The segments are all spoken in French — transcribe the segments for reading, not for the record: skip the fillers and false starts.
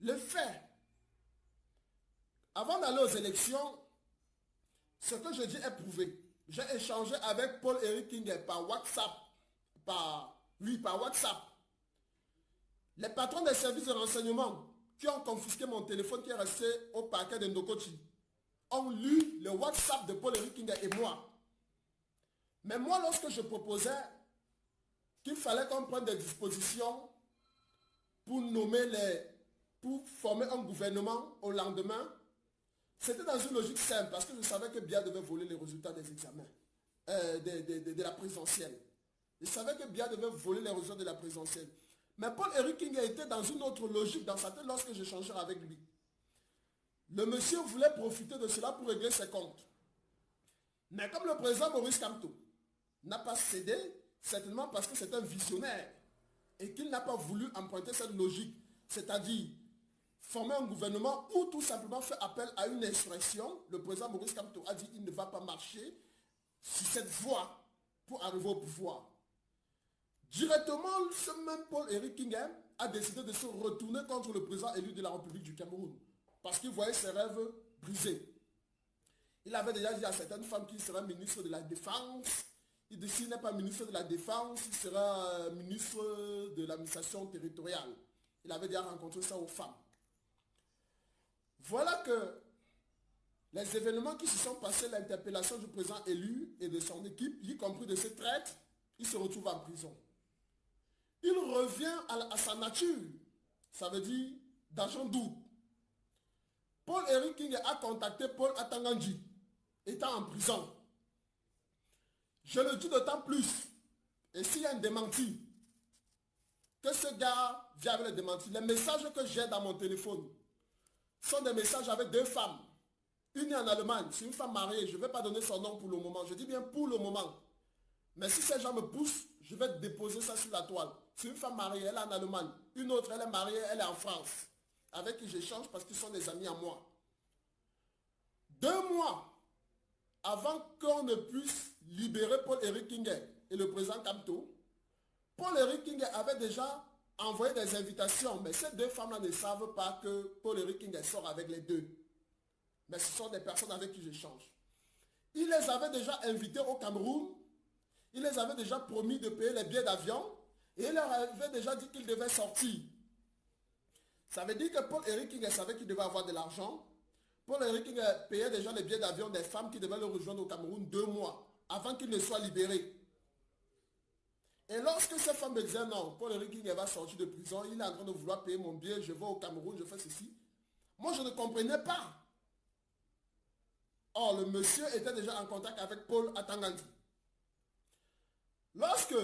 Le fait, avant d'aller aux élections, ce que je dis est prouvé. J'ai échangé avec Paul-Éric Kinguet par WhatsApp. Par WhatsApp. Les patrons des services de renseignement qui ont confisqué mon téléphone qui est resté au parquet de Ndokochi ont lu le WhatsApp de Paul-Éric Kinguet et moi. Mais moi, lorsque je proposais qu'il fallait qu'on prenne des dispositions pour pour former un gouvernement au lendemain, c'était dans une logique simple, parce que je savais que Biya devait voler les résultats des examens, de la présidentielle. Je savais que Biya devait voler les résultats de la présidentielle. Mais Paul-Éric Kinguet était dans une autre logique dans sa tête lorsque j'échangeais avec lui. Le monsieur voulait profiter de cela pour régler ses comptes. Mais comme le président Maurice Kamto n'a pas cédé, certainement parce que c'est un visionnaire et qu'il n'a pas voulu emprunter cette logique, c'est-à-dire former un gouvernement ou tout simplement faire appel à une insurrection, le président Maurice Kamto a dit qu'il ne va pas marcher sur cette voie pour arriver au pouvoir. Directement, ce même Paul-Éric Kinguet a décidé de se retourner contre le président élu de la République du Cameroun parce qu'il voyait ses rêves brisés. Il avait déjà dit à certaines femmes qu'il serait ministre de la Défense. Il dit s'il n'est pas ministre de la Défense, il sera ministre de l'administration territoriale. Il avait déjà rencontré ça aux femmes. Voilà que les événements qui se sont passés, l'interpellation du président élu et de son équipe, y compris de ses traîtres, il se retrouve en prison. Il revient à sa nature, ça veut dire d'argent doux. Paul-Éric Kinguet a contacté Paul Atangandji, étant en prison. Je le dis d'autant plus, et s'il y a un démenti, que ce gars vient avec le démenti. Les messages que j'ai dans mon téléphone sont des messages avec deux femmes. Une est en Allemagne, c'est une femme mariée, je ne vais pas donner son nom pour le moment, je dis bien pour le moment. Mais si ces gens me poussent, je vais déposer ça sur la toile. C'est une femme mariée, elle est en Allemagne. Une autre, elle est mariée, elle est en France. Avec qui j'échange parce qu'ils sont des amis à moi. 2 mois avant qu'on ne puisse libérer Paul-Éric Kinguet et le président Kamto, Paul-Éric Kinguet avait déjà envoyé des invitations. Mais ces deux femmes-là ne savent pas que Paul-Éric Kinguet sort avec les deux. Mais ce sont des personnes avec qui j'échange. Il les avait déjà invités au Cameroun. Il les avait déjà promis de payer les billets d'avion. Et il leur avait déjà dit qu'ils devaient sortir. Ça veut dire que Paul-Éric Kinguet savait qu'il devait avoir de l'argent. Paul-Éric Kinguet payait déjà les billets d'avion des femmes qui devaient le rejoindre au Cameroun 2 mois avant qu'il ne soit libéré. Et lorsque ces femmes me disaient non, Paul-Éric Kinguet va sortir de prison, il est en train de vouloir payer mon billet, je vais au Cameroun, je fais ceci. Moi, je ne comprenais pas. Or, le monsieur était déjà en contact avec Paul Atangandji. Lorsque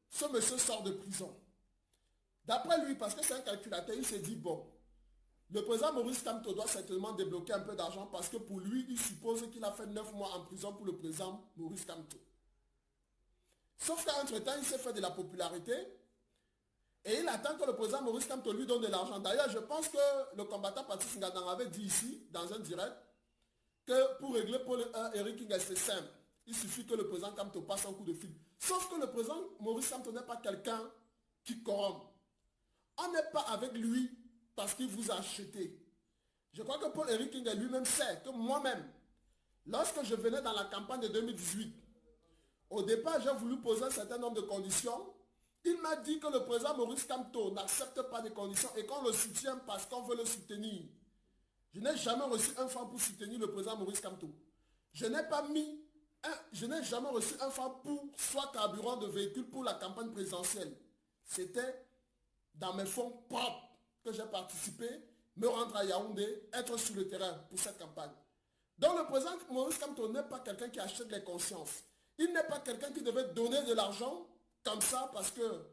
ce monsieur sort de prison, d'après lui, parce que c'est un calculateur, il s'est dit, bon, le président Maurice Kamto doit certainement débloquer un peu d'argent parce que pour lui, il suppose qu'il a fait 9 mois en prison pour le président Maurice Kamto. Sauf qu'entre-temps, il s'est fait de la popularité et il attend que le président Maurice Kamto lui donne de l'argent. D'ailleurs, je pense que le combattant Patrice Ngadang avait dit ici, dans un direct, que pour régler Paul-Éric Kinguet, c'est simple. Il suffit que le président Kamto passe un coup de fil. Sauf que le président Maurice Kamto n'est pas quelqu'un qui corrompt. On n'est pas avec lui parce qu'il vous a acheté. Je crois que Paul-Éric Kinguet lui-même sait que moi-même, lorsque je venais dans la campagne de 2018, au départ, j'ai voulu poser un certain nombre de conditions. Il m'a dit que le président Maurice Kamto n'accepte pas de conditions et qu'on le soutient parce qu'on veut le soutenir. Je n'ai jamais reçu un franc pour soutenir le président Maurice Kamto. Je n'ai jamais reçu un franc pour soit carburant de véhicule pour la campagne présidentielle. C'était dans mes fonds propres que j'ai participé, me rendre à Yaoundé, être sur le terrain pour cette campagne. Donc le président Maurice Kamto n'est pas quelqu'un qui achète les consciences. Il n'est pas quelqu'un qui devait donner de l'argent comme ça parce que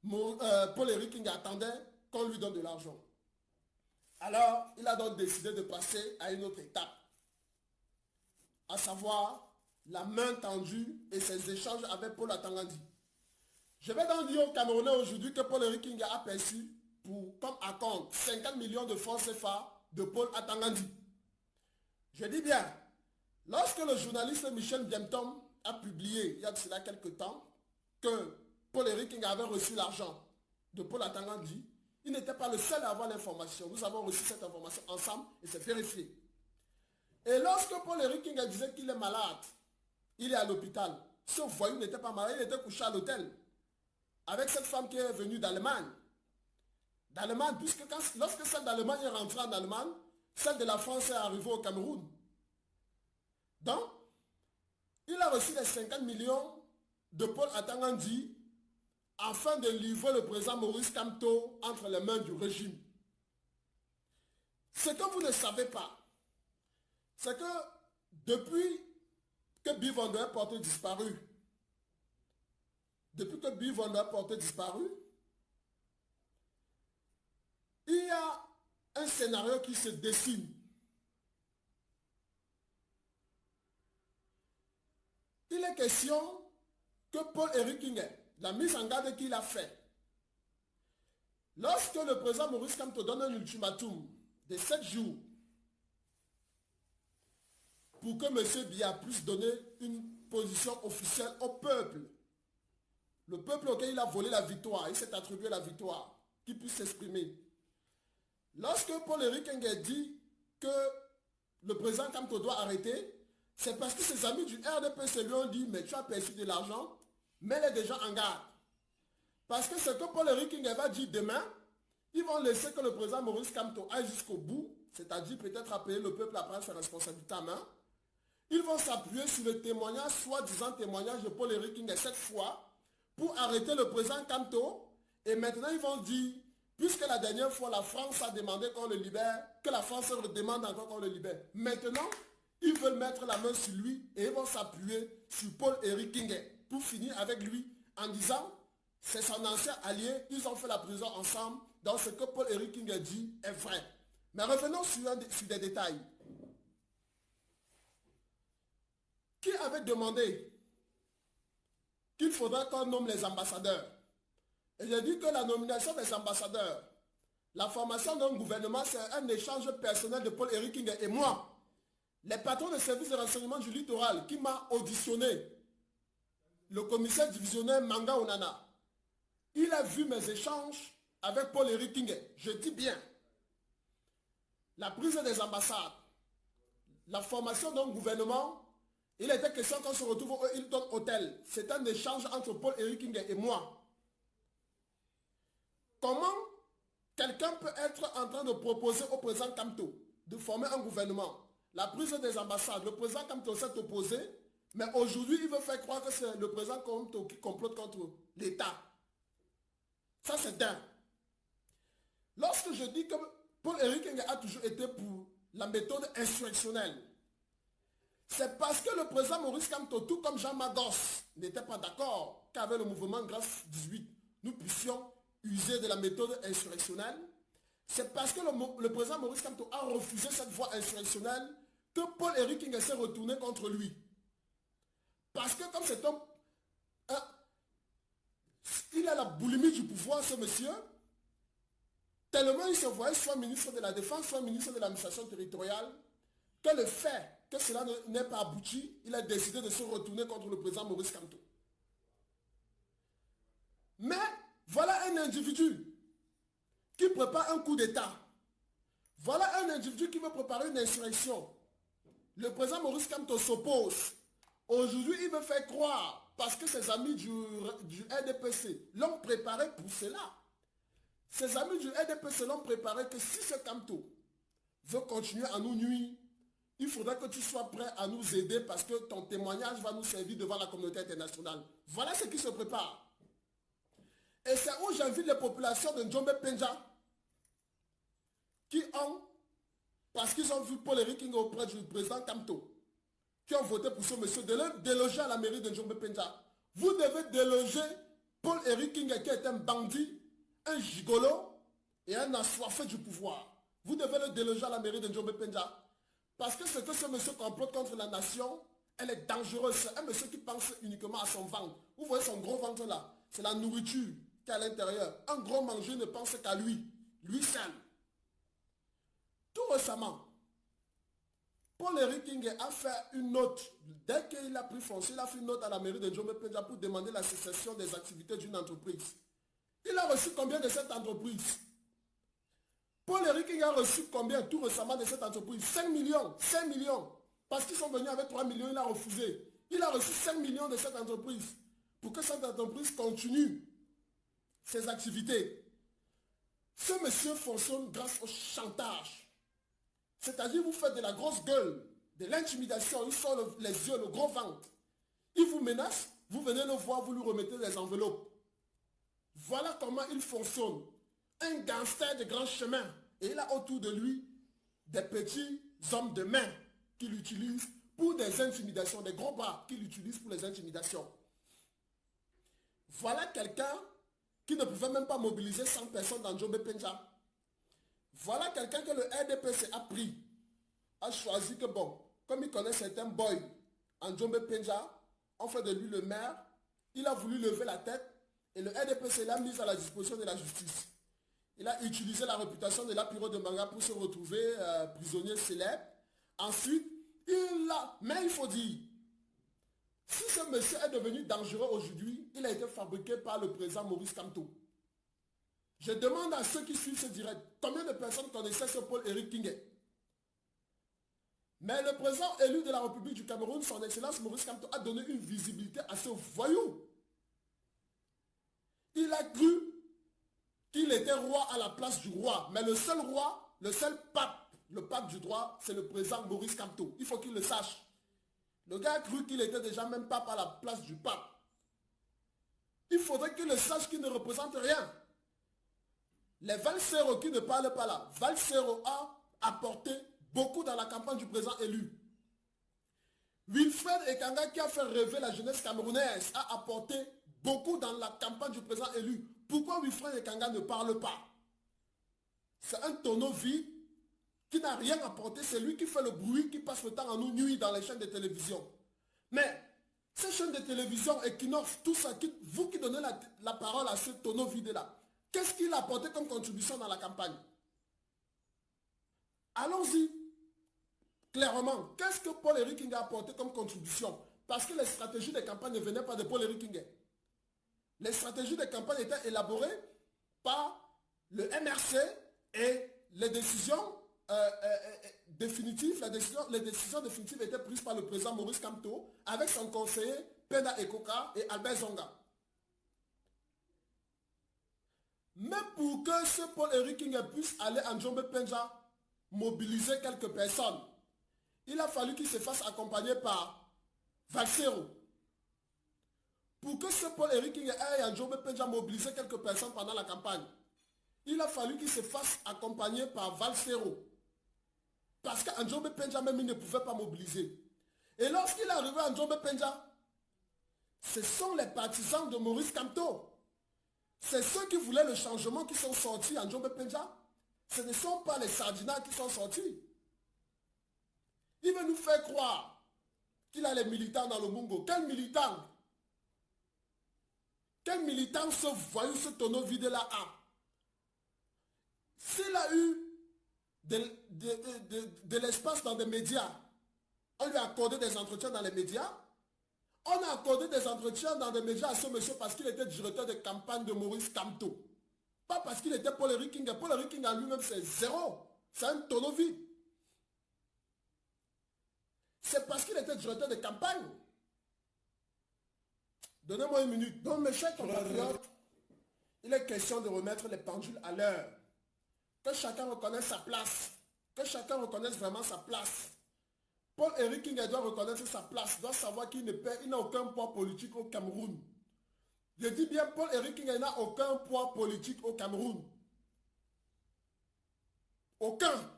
Paul-Éric Kinguet attendait qu'on lui donne de l'argent. Alors, il a donc décidé de passer à une autre étape, à savoir la main tendue et ses échanges avec Paul Atangandji. Je vais donc dire aux Camerounais aujourd'hui que Paul-Éric Kinguet a perçu comme acompte 50 millions de francs CFA de Paul Atangandji. Je dis bien, lorsque le journaliste Michel Biemtom a publié, il y a de cela quelques temps, que Paul-Éric Kinguet avait reçu l'argent de Paul Atangandji, Il n'était pas le seul à avoir l'information. Nous avons reçu cette information ensemble et c'est vérifié. Et lorsque Paul-Éric Kinge disait qu'il est malade, il est à l'hôpital. Ce voyou n'était pas malade, il était couché à l'hôtel. Avec cette femme qui est venue d'Allemagne. D'Allemagne, puisque lorsque celle d'Allemagne est rentrée en Allemagne, celle de la France est arrivée au Cameroun. Donc, il a reçu les 50 millions de Paul Atangandi afin de livrer le président Maurice Kamto entre les mains du régime. Ce que vous ne savez pas, c'est que depuis que Bill Van Der Porte disparu, il y a un scénario qui se dessine. Il est question que Paul-Éric Kinge, la mise en garde qu'il a fait, lorsque le président Maurice Kamto donne un ultimatum de 7 jours pour que M. Biya puisse donner une position officielle au peuple, le peuple auquel il a volé la victoire, il s'est attribué la victoire, qu'il puisse s'exprimer. Lorsque Paul-Éric Kinge dit que le président Kamto doit arrêter, c'est parce que ses amis du RDPC lui ont dit, mais tu as perçu de l'argent, mets-les déjà en garde. Parce que ce que Paul-Éric Kinge va dire demain, ils vont laisser que le président Maurice Kamto aille jusqu'au bout, c'est-à-dire peut-être appeler le peuple à prendre sa responsabilité en main. Ils vont s'appuyer sur le témoignage, soi-disant témoignage de Paul-Éric Kinge cette fois, pour arrêter le président Kamto. Et maintenant, ils vont dire, puisque la dernière fois, la France a demandé qu'on le libère, que la France demande encore qu'on le libère. Maintenant, ils veulent mettre la main sur lui et ils vont s'appuyer sur Paul-Éric Kinge pour finir avec lui en disant, c'est son ancien allié, ils ont fait la prison ensemble, donc ce que Paul-Éric Kinge dit est vrai. Mais revenons sur des détails. Qui avait demandé qu'il faudrait qu'on nomme les ambassadeurs? Et j'ai dit que la nomination des ambassadeurs, la formation d'un gouvernement, c'est un échange personnel de Paul-Éric Kinge et moi. Les patrons de service de renseignement du littoral qui m'a auditionné, le commissaire divisionnaire Manga Onana, il a vu mes échanges avec Paul-Éric Kinge. Je dis bien, la prise des ambassades, la formation d'un gouvernement, il était question qu'on se retrouve au Hilton Hotel. C'est un échange entre Paul-Éric Kinge et moi. Comment quelqu'un peut être en train de proposer au président Kamto de former un gouvernement? La prise des ambassades, le président Kamto s'est opposé, mais aujourd'hui il veut faire croire que c'est le président Kamto qui complote contre l'État. Ça c'est dingue. Lorsque je dis que Paul-Éric Kinge a toujours été pour la méthode insurrectionnelle, c'est parce que le président Maurice Kamto, tout comme Jean Magos, n'était pas d'accord qu'avec le mouvement Grâce 18, nous puissions user de la méthode insurrectionnelle. C'est parce que le président Maurice Kamto a refusé cette voie insurrectionnelle que Paul-Éric Kinge s'est retourné contre lui. Parce que comme c'est il a la boulimie du pouvoir, ce monsieur, tellement il se voyait soit ministre de la Défense, soit ministre de l'administration territoriale, que le fait que cela n'ait pas abouti, il a décidé de se retourner contre le président Maurice Kamto. Mais voilà un individu qui prépare un coup d'État. Voilà un individu qui veut préparer une insurrection. Le président Maurice Kamto s'oppose. Aujourd'hui, il veut faire croire, parce que ses amis du RDPC l'ont préparé pour cela. Ses amis du RDPC l'ont préparé que si ce Kamto veut continuer à nous nuire, il faudra que tu sois prêt à nous aider parce que ton témoignage va nous servir devant la communauté internationale. Voilà ce qui se prépare. Et c'est où j'invite les populations de Njombe Penja qui ont, parce qu'ils ont vu Paul-Éric Kinge auprès du président Kamto, qui ont voté pour ce monsieur, de le déloger à la mairie de Njombe Penja. Vous devez déloger Paul-Éric Kinge qui est un bandit, un gigolo et un assoiffé du pouvoir. Vous devez le déloger à la mairie de Njombe Penja. Parce que ce que ce monsieur complote contre la nation, elle est dangereuse. C'est un monsieur qui pense uniquement à son ventre. Vous voyez son gros ventre là, c'est la nourriture qui est à l'intérieur. Un gros manger ne pense qu'à lui, lui seul. Tout récemment, Paul-Éric Kinge a fait une note, dès qu'il a pris foncier, il a fait une note à la mairie de Njombe Penja pour demander la cessation des activités d'une entreprise. Il a reçu combien de cette entreprise? Paul Eriking a reçu combien tout récemment de cette entreprise? 5 millions. 5 millions. Parce qu'ils sont venus avec 3 millions, il a refusé. Il a reçu 5 millions de cette entreprise pour que cette entreprise continue ses activités. Ce monsieur fonctionne grâce au chantage. C'est-à-dire, vous faites de la grosse gueule, de l'intimidation, il sort les yeux, le gros ventre. Il vous menace, vous venez le voir, vous lui remettez les enveloppes. Voilà comment il fonctionne. Un gangster de grand chemin. Et il a autour de lui des petits hommes de main qu'il utilise pour des intimidations, des gros bras qu'il utilise pour les intimidations. Voilà quelqu'un qui ne pouvait même pas mobiliser 100 personnes dans Njombe Penja. Voilà quelqu'un que le RDPC a pris, a choisi que bon, comme il connaît certains boys en Njombe Penja, on fait de lui le maire, il a voulu lever la tête et le RDPC l'a mis à la disposition de la justice. Il a utilisé la réputation de l'Apiro de Manga pour se retrouver prisonnier célèbre. Ensuite, mais il faut dire, si ce monsieur est devenu dangereux aujourd'hui, il a été fabriqué par le président Maurice Kamto. Je demande à ceux qui suivent ce direct, combien de personnes connaissaient ce Paul-Éric Kingé? Mais le président élu de la République du Cameroun, son excellence Maurice Kamto, a donné une visibilité à ce voyou. Il a cru qu'il était roi à la place du roi. Mais le seul roi, le seul pape, le pape du droit, c'est le président Maurice Kamto. Il faut qu'il le sache. Le gars a cru qu'il était déjà même pape à la place du pape. Il faudrait qu'il le sache qu'il ne représente rien. Les Valsero qui ne parlent pas là, Valsero a apporté beaucoup dans la campagne du président élu. Wilfred Ekanga qui a fait rêver la jeunesse camerounaise a apporté beaucoup dans la campagne du président élu. Pourquoi Wilfred Ekanga ne parle pas? C'est un tonneau vide qui n'a rien apporté. C'est lui qui fait le bruit, qui passe le temps à nous nuire dans les chaînes de télévision. Mais ces chaînes de télévision, Equinox, tout ça, vous qui donnez la parole à ce tonneau vide-là, qu'est-ce qu'il a apporté comme contribution dans la campagne? Allons-y. Clairement, qu'est-ce que Paul-Éric Kingé a apporté comme contribution? Parce que les stratégies de campagne ne venaient pas de Paul-Éric Kingé. Les stratégies de campagne étaient élaborées par le MRC et les décisions définitives, les décisions définitives étaient prises par le président Maurice Kamto avec son conseiller Penda Ekoka et Albert Zonga. Mais pour que ce Paul-Éric Kingé puisse aller en Njombe Penja mobiliser quelques personnes, il a fallu qu'il se fasse accompagner par Valsero. Pour que ce Paul-Éric Kingé aille en Njombe Penja mobiliser quelques personnes pendant la campagne, il a fallu qu'il se fasse accompagner par Valsero. Parce qu'en Njombe Penja même, il ne pouvait pas mobiliser. Et lorsqu'il est arrivé en Njombe Penja, ce sont les partisans de Maurice Kamto. C'est ceux qui voulaient le changement qui sont sortis en Njombe Penja. Ce ne sont pas les Sardinats qui sont sortis. Il veut nous faire croire qu'il a les militants dans le Mungo. Quel militant? Quel militant ce voyou, ce tonneau vide-là a? S'il a eu de l'espace dans des médias, on lui a accordé des entretiens dans les médias. On a accordé des entretiens dans des médias à ce monsieur parce qu'il était directeur de campagne de Maurice Kamto. Pas parce qu'il était Paul-Éric Kingé. Paul-Éric Kingé en lui-même, c'est zéro. C'est un tonneau vide. C'est parce qu'il était directeur de campagne. Donnez-moi une minute. Donc, mes chers compatriotes, il est question de remettre les pendules à l'heure. Que chacun reconnaisse sa place. Que chacun reconnaisse vraiment sa place. Paul-Éric Kingé doit reconnaître sa place, doit savoir qu'il n'a aucun poids politique au Cameroun. Je dis bien, Paul-Éric Kingé n'a aucun poids politique au Cameroun. Aucun.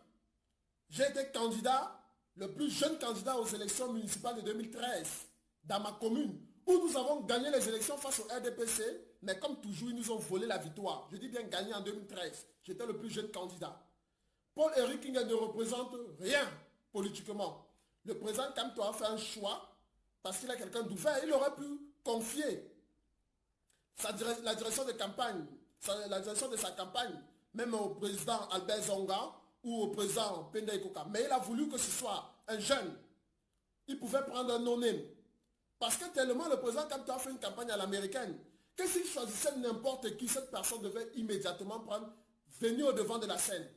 J'ai été candidat, le plus jeune candidat aux élections municipales de 2013, dans ma commune, où nous avons gagné les élections face au RDPC, mais comme toujours, ils nous ont volé la victoire. Je dis bien gagné en 2013. J'étais le plus jeune candidat. Paul-Éric Kingé ne représente rien politiquement. Le président Kamto a fait un choix parce qu'il a quelqu'un d'ouvert. Il aurait pu confier la direction de campagne, la direction de sa campagne, même au président Albert Zonga ou au président Penda Ekoka. Mais il a voulu que ce soit un jeune. Il pouvait prendre un non-name. Parce que tellement le président Kamto a fait une campagne à l'américaine que s'il choisissait n'importe qui, cette personne devait immédiatement venir au devant de la scène.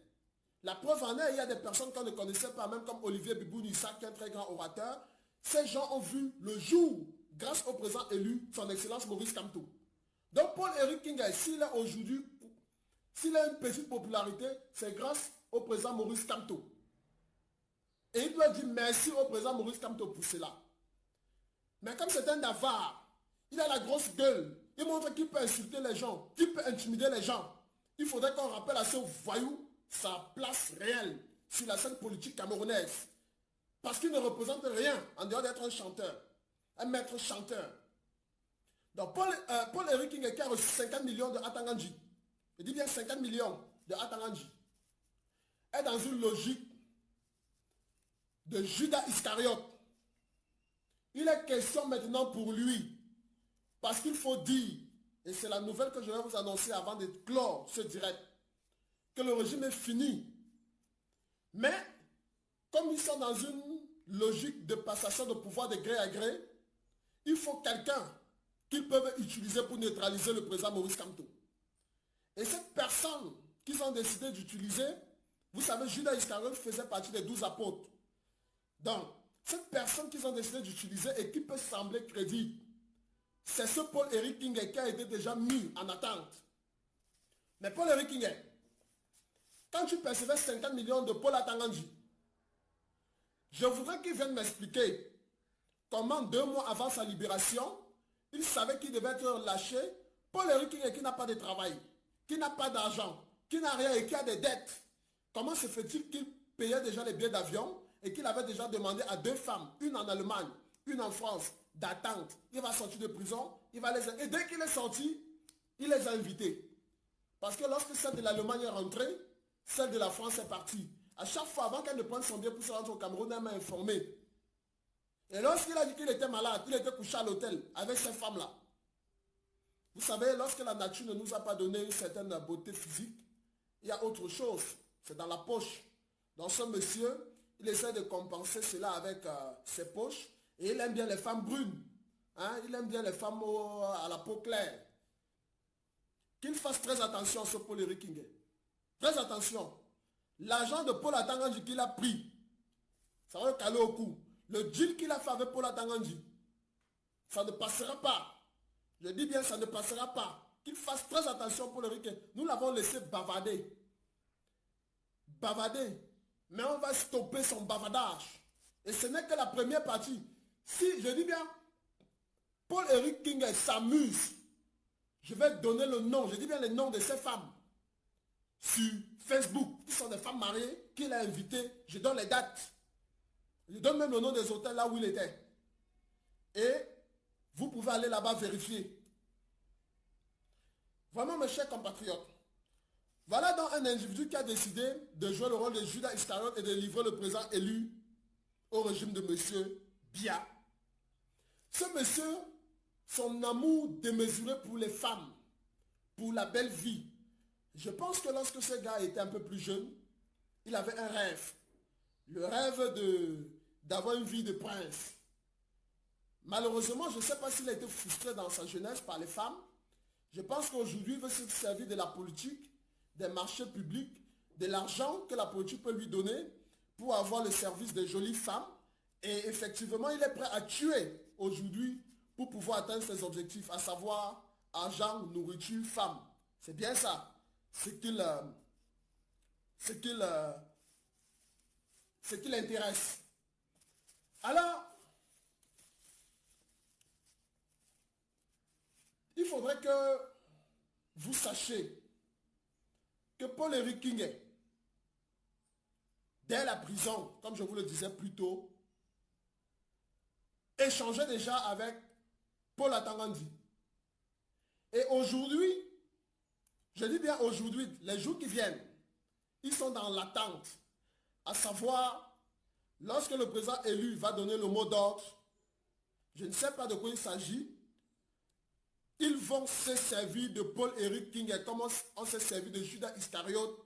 La preuve en est, il y a des personnes qu'on ne connaissait pas, même comme Olivier Bibou-Nissa, qui est un très grand orateur. Ces gens ont vu le jour, grâce au président élu, son Excellence Maurice Kamto. Donc Paul-Éric Kingaï, s'il est aujourd'hui, s'il a une petite popularité, c'est grâce au président Maurice Kamto. Et il doit dire merci au président Maurice Kamto pour cela. Mais comme c'est un avare, il a la grosse gueule, il montre qu'il peut insulter les gens, qu'il peut intimider les gens. Il faudrait qu'on rappelle à ce voyou sa place réelle sur la scène politique camerounaise. Parce qu'il ne représente rien en dehors d'être un chanteur, un maître chanteur. Donc Paul-Éric Kingaï qui a reçu 50 millions de Atanganji, je dis bien 50 millions de Atanganji, est dans une logique de Judas Iscariote. Il est question maintenant pour lui, parce qu'il faut dire, et c'est la nouvelle que je vais vous annoncer avant de clore ce direct, que le régime est fini. Mais, comme ils sont dans une logique de passation de pouvoir de gré à gré, il faut quelqu'un qu'ils peuvent utiliser pour neutraliser le président Maurice Kamto. Et cette personne qu'ils ont décidé d'utiliser, vous savez, Judas Iscariote faisait partie des 12 apôtres. Donc, cette personne qu'ils ont décidé d'utiliser et qui peut sembler crédible, c'est ce Paul-Éric Kingaï qui a été déjà mis en attente. Mais Paul-Éric Kingaï, quand tu percevais 50 millions de Paul Atanganji, je voudrais qu'il vienne m'expliquer comment 2 mois avant sa libération, il savait qu'il devait être lâché. Paul-Éric Kingaï qui n'a pas de travail, qui n'a pas d'argent, qui n'a rien et qui a des dettes. Comment se fait-il qu'il payait déjà les billets d'avion et qu'il avait déjà demandé à 2 femmes, une en Allemagne, une en France, d'attente. Il va sortir de prison, il va les... Et dès qu'il est sorti, il les a invités. Parce que lorsque celle de l'Allemagne est rentrée, celle de la France est partie. À chaque fois, avant qu'elle ne prenne son billet pour se rendre au Cameroun, elle m'a informé. Et lorsqu'il a dit qu'il était malade, il était couché à l'hôtel avec ces femmes-là. Vous savez, lorsque la nature ne nous a pas donné une certaine beauté physique, il y a autre chose. C'est dans la poche. Donc ce monsieur, il essaie de compenser cela avec ses poches. Et il aime bien les femmes brunes. Hein? Il aime bien les femmes à la peau claire. Qu'il fasse très attention à ce Paul-Éric Kingaï. Très attention. L'argent de Paul Atanganji qu'il a pris, ça va le caler au cou. Le deal qu'il a fait avec Paul Atanganji, ça ne passera pas. Je dis bien, ça ne passera pas. Qu'il fasse très attention Paul-Éric Kingaï. Nous l'avons laissé bavarder. Bavarder. Mais on va stopper son bavardage. Et ce n'est que la première partie. Si, je dis bien, Paul-Éric Kingaï s'amuse, je vais donner le nom, je dis bien le nom de ces femmes sur Facebook, qui sont des femmes mariées, qu'il a invitées, je donne les dates. Je donne même le nom des hôtels là où il était. Et vous pouvez aller là-bas vérifier. Vraiment, mes chers compatriotes, voilà donc un individu qui a décidé de jouer le rôle de Judas Iscariote et de livrer le président élu au régime de M. Biya. Ce monsieur, son amour démesuré pour les femmes, pour la belle vie. Je pense que lorsque ce gars était un peu plus jeune, il avait un rêve. Le rêve d'avoir une vie de prince. Malheureusement, je ne sais pas s'il a été frustré dans sa jeunesse par les femmes. Je pense qu'aujourd'hui, il veut se servir de la politique, des marchés publics, de l'argent que la politique peut lui donner pour avoir le service de jolies femmes. Et effectivement, il est prêt à tuer aujourd'hui pour pouvoir atteindre ses objectifs, à savoir argent, nourriture, femme. C'est bien ça. Ce qui l'intéresse. Alors, il faudrait que vous sachiez que Paul-Éric Kingaï, dès la prison, comme je vous le disais plus tôt, échangeait déjà avec Paul Atanganji. Et aujourd'hui, je dis bien aujourd'hui, les jours qui viennent, ils sont dans l'attente. À savoir, lorsque le président élu va donner le mot d'ordre, je ne sais pas de quoi il s'agit, ils vont se servir de Paul-Éric Kingaï comme on s'est servi de Judas Iscariote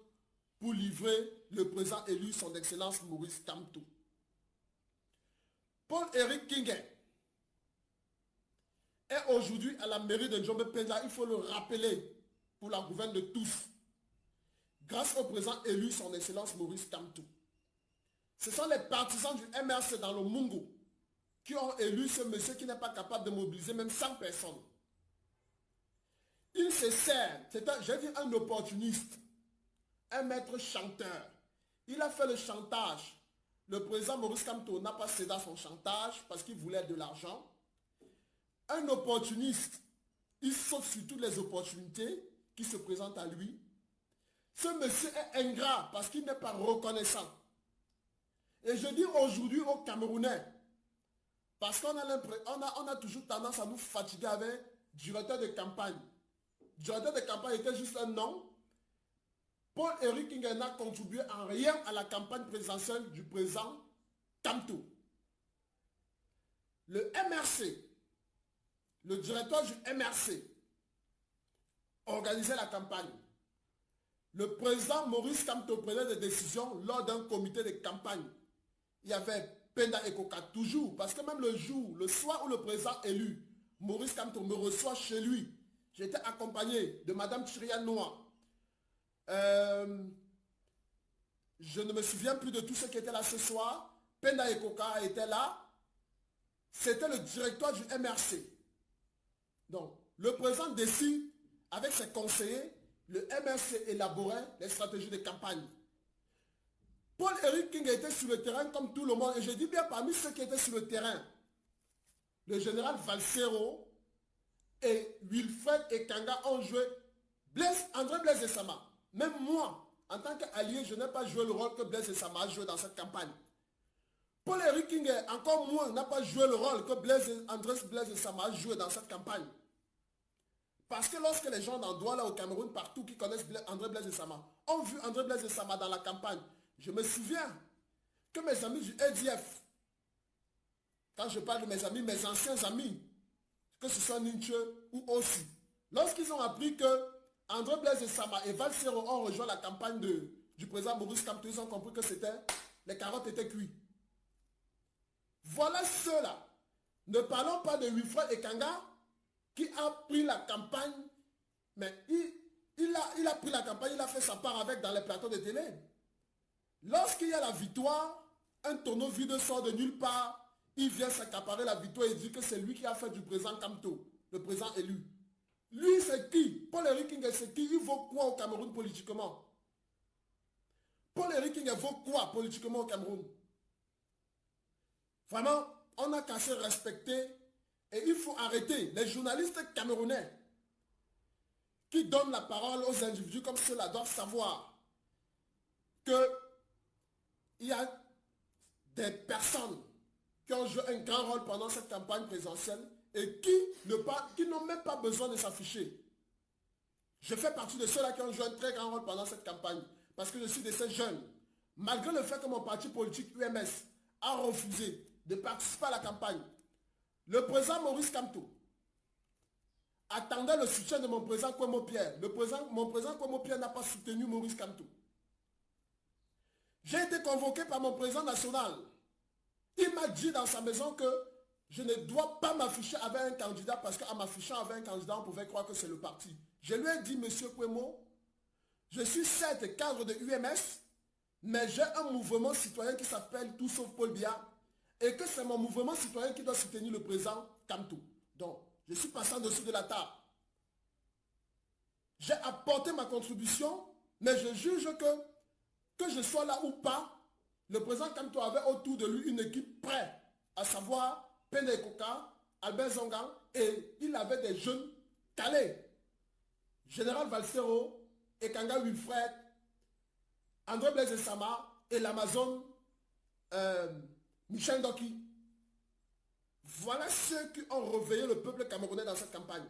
pour livrer le président élu, son Excellence Maurice Kamto. Paul-Éric Kingaï est aujourd'hui à la mairie de Njombe Penza, il faut le rappeler pour la gouverne de tous. grâce au président élu, son Excellence Maurice Kamto. Ce sont les partisans du MRC dans le Mungo qui ont élu ce monsieur qui n'est pas capable de mobiliser même 100 personnes. Il se sert, c'est un opportuniste, un maître chanteur. Il a fait le chantage. Le président Maurice Kamto n'a pas cédé à son chantage parce qu'il voulait de l'argent. Un opportuniste, il saute sur toutes les opportunités qui se présentent à lui. Ce monsieur est ingrat parce qu'il n'est pas reconnaissant. Et je dis aujourd'hui aux Camerounais, parce qu'on a toujours tendance à nous fatiguer avec directeur de campagne. Directeur de campagne était juste un nom. Paul-Éric Kingué n'a contribué en rien à la campagne présidentielle du président Kamto. Le MRC, le directeur du MRC, organisait la campagne. Le président Maurice Kamto prenait des décisions lors d'un comité de campagne. Il y avait Penda Ekoka toujours, parce que même le soir où le président élu, Maurice Kamto me reçoit chez lui, j'étais accompagné de Madame Chiriane Noah. Je ne me souviens plus de tout ce qui était là ce soir. Penda Ekoka était là. C'était le directeur du MRC. Donc, le président décide, avec ses conseillers, le MRC élaborait les stratégies de campagne. Paul-Éric King était sur le terrain comme tout le monde. Et je dis bien parmi ceux qui étaient sur le terrain, le général Valsero et Wilfred Ekanga ont joué André Blaise Esama. Même moi, en tant qu'allié, je n'ai pas joué le rôle que Blaise Esama a joué dans cette campagne. Paul-Éric King, encore moins, n'a pas joué le rôle que André Blaise Esama a joué dans cette campagne. Parce que lorsque les gens dans Douala au Cameroun, partout, qui connaissent André Blaise Esama, ont vu André Blaise Esama dans la campagne, je me souviens que mes amis du EDF, quand je parle de mes amis, mes anciens amis, que ce soit Ninche ou aussi, lorsqu'ils ont appris que André Blaise Esama et Valsero ont rejoint la campagne du président Maurice Kamto, ils ont compris que les carottes étaient cuites. Voilà ceux-là. Ne parlons pas de Wilfred Ekanga qui a pris la campagne, mais il a pris la campagne, il a fait sa part avec dans les plateaux de télé. Lorsqu'il y a la victoire, un tonneau vide sort de nulle part, il vient s'accaparer la victoire et dit que c'est lui qui a fait du président Kamto, le président élu. Lui, c'est qui? Paul-Éric King, c'est qui? Il vaut quoi au Cameroun politiquement? Paul-Éric King vaut quoi politiquement au Cameroun? Vraiment, on n'a qu'à se respecter et il faut arrêter les journalistes camerounais qui donnent la parole aux individus comme ceux-là doivent savoir que il y a des personnes qui ont joué un grand rôle pendant cette campagne présidentielle et qui n'ont même pas besoin de s'afficher. Je fais partie de ceux-là qui ont joué un très grand rôle pendant cette campagne parce que je suis de ces jeunes. Malgré le fait que mon parti politique UMS a refusé de participer à la campagne, le président Maurice Kamto attendait le soutien de mon président Kwemo Pierre. Mon président Kwemo Pierre n'a pas soutenu Maurice Kamto. J'ai été convoqué par mon président national. Il m'a dit dans sa maison que je ne dois pas m'afficher avec un candidat parce qu'en m'affichant avec un candidat, on pouvait croire que c'est le parti. Je lui ai dit, monsieur Kwemo, je suis certes cadre de UMS, mais j'ai un mouvement citoyen qui s'appelle Tout sauf Paul Biya et que c'est mon mouvement citoyen qui doit soutenir le président Kamto. Donc, je suis passé en dessous de la table. J'ai apporté ma contribution, mais je juge que je sois là ou pas, le président Kamto avait autour de lui une équipe prête, à savoir Penda Ekoka, Albert Zongan, et il avait des jeunes calés. Général Valsero, Ekanga Wilfred, André Blaise Esama et l'Amazon Michel Ndoki. Voilà ceux qui ont réveillé le peuple camerounais dans cette campagne.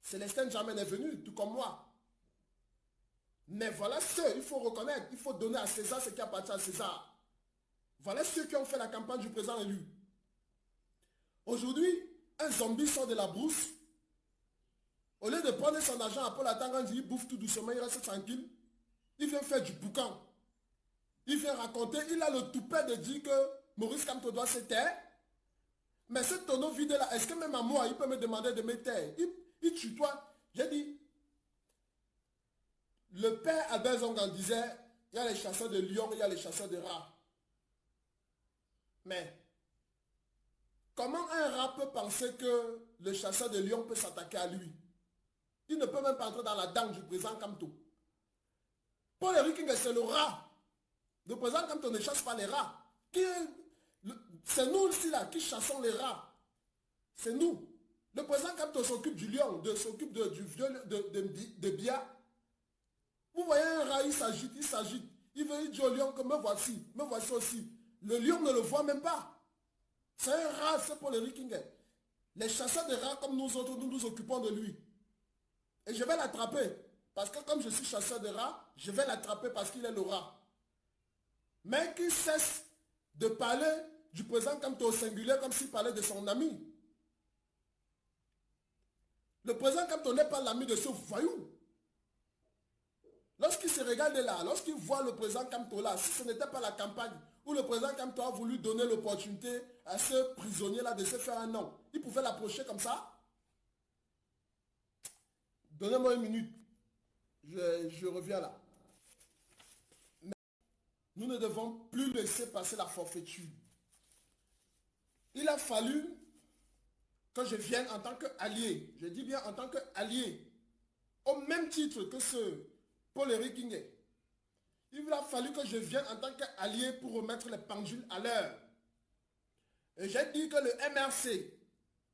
Célestin Germain est venu, tout comme moi. Mais voilà ceux, il faut reconnaître, il faut donner à César ce qui appartient à César. Voilà ceux qui ont fait la campagne du président élu. Aujourd'hui, un zombie sort de la brousse. Au lieu de prendre son argent à Paul Atanga, il bouffe tout doucement, il reste tranquille. Il vient faire du boucan. Il vient raconter, il a le toupet de dire que Maurice Kamto doit se taire. Mais ce tonneau vide-là, est-ce que même à moi, il peut me demander de me taire? Il tutoie. J'ai dit, Le père Albert Zongan disait, il y a les chasseurs de lions, il y a les chasseurs de rats. Mais, comment un rat peut penser que le chasseur de lions peut s'attaquer à lui? Il ne peut même pas entrer dans la dent du président Kamto. Paul Henri, c'est le rat. Le président Kamto ne chasse pas les rats. C'est nous ici là qui chassons les rats. C'est nous. Le président Kamto s'occupe du lion, s'occupe du vieux de Bia. Vous voyez un rat, il s'agite, il s'agite. Il veut, il dit au lion que me voici aussi. Le lion ne le voit même pas. C'est un rat, c'est Paul Henri King. Les chasseurs de rats comme nous autres, nous nous occupons de lui. Et je vais l'attraper. Parce que comme je suis chasseur de rats, je vais l'attraper parce qu'il est le rat. Mais qu'il cesse de parler du président Kamto au singulier comme s'il parlait de son ami. Le président Kamto n'est pas l'ami de ce voyou. Lorsqu'il se regarde là, lorsqu'il voit le président Kamto là, si ce n'était pas la campagne où le président Kamto a voulu donner l'opportunité à ce prisonnier-là de se faire un nom, il pouvait l'approcher comme ça. Donnez-moi une minute. Je reviens là. Mais nous ne devons plus laisser passer la forfaiture. Il a fallu que je vienne en tant qu'allié. Je dis bien en tant qu'allié. Au même titre que ce Paul Henri King. Il a fallu que je vienne en tant qu'allié pour remettre les pendules à l'heure. Et j'ai dit que le MRC,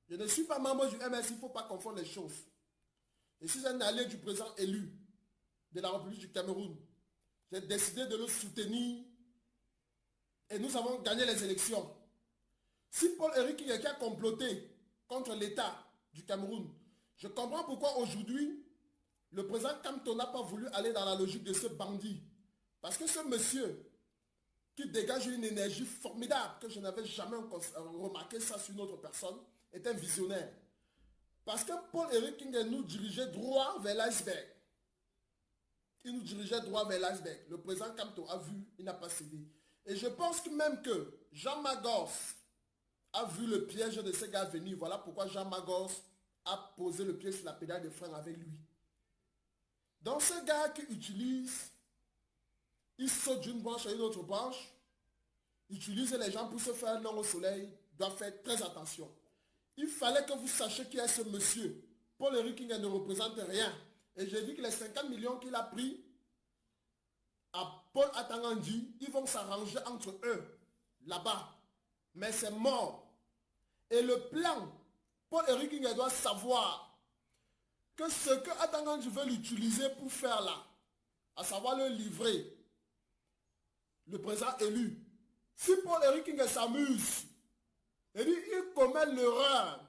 je ne suis pas membre du MRC, il ne faut pas confondre les choses. Je suis un allié du président élu de la République du Cameroun. J'ai décidé de le soutenir et nous avons gagné les élections. Si Paul Henri King qui a comploté contre l'État du Cameroun, je comprends pourquoi aujourd'hui le président Kamto n'a pas voulu aller dans la logique de ce bandit. Parce que ce monsieur qui dégage une énergie formidable que je n'avais jamais remarqué ça sur une autre personne est un visionnaire. Parce que Paul Henri King nous dirigeait droit vers l'iceberg. Il nous dirigeait droit vers l'iceberg. Le président Kamto a vu, il n'a pas cédé. Et je pense que même que Jean Magos a vu le piège de ces gars venir. Voilà pourquoi Jean Magos a posé le pied sur la pédale de frein avec lui. Donc ce gars qui utilise, il saute d'une branche à une autre branche, utilise les gens pour se faire un nom au soleil, doit faire très attention. Il fallait que vous sachiez qui est ce monsieur. Paul Henri King ne représente rien. Et j'ai dit que les 50 millions qu'il a pris à Paul Atangandi, ils vont s'arranger entre eux, là-bas. Mais c'est mort. Et le plan, Paul Henri King doit savoir que ce que Atangandi veut l'utiliser pour faire là, à savoir le livrer, le président élu, si Paul Henri King s'amuse, il commet l'erreur,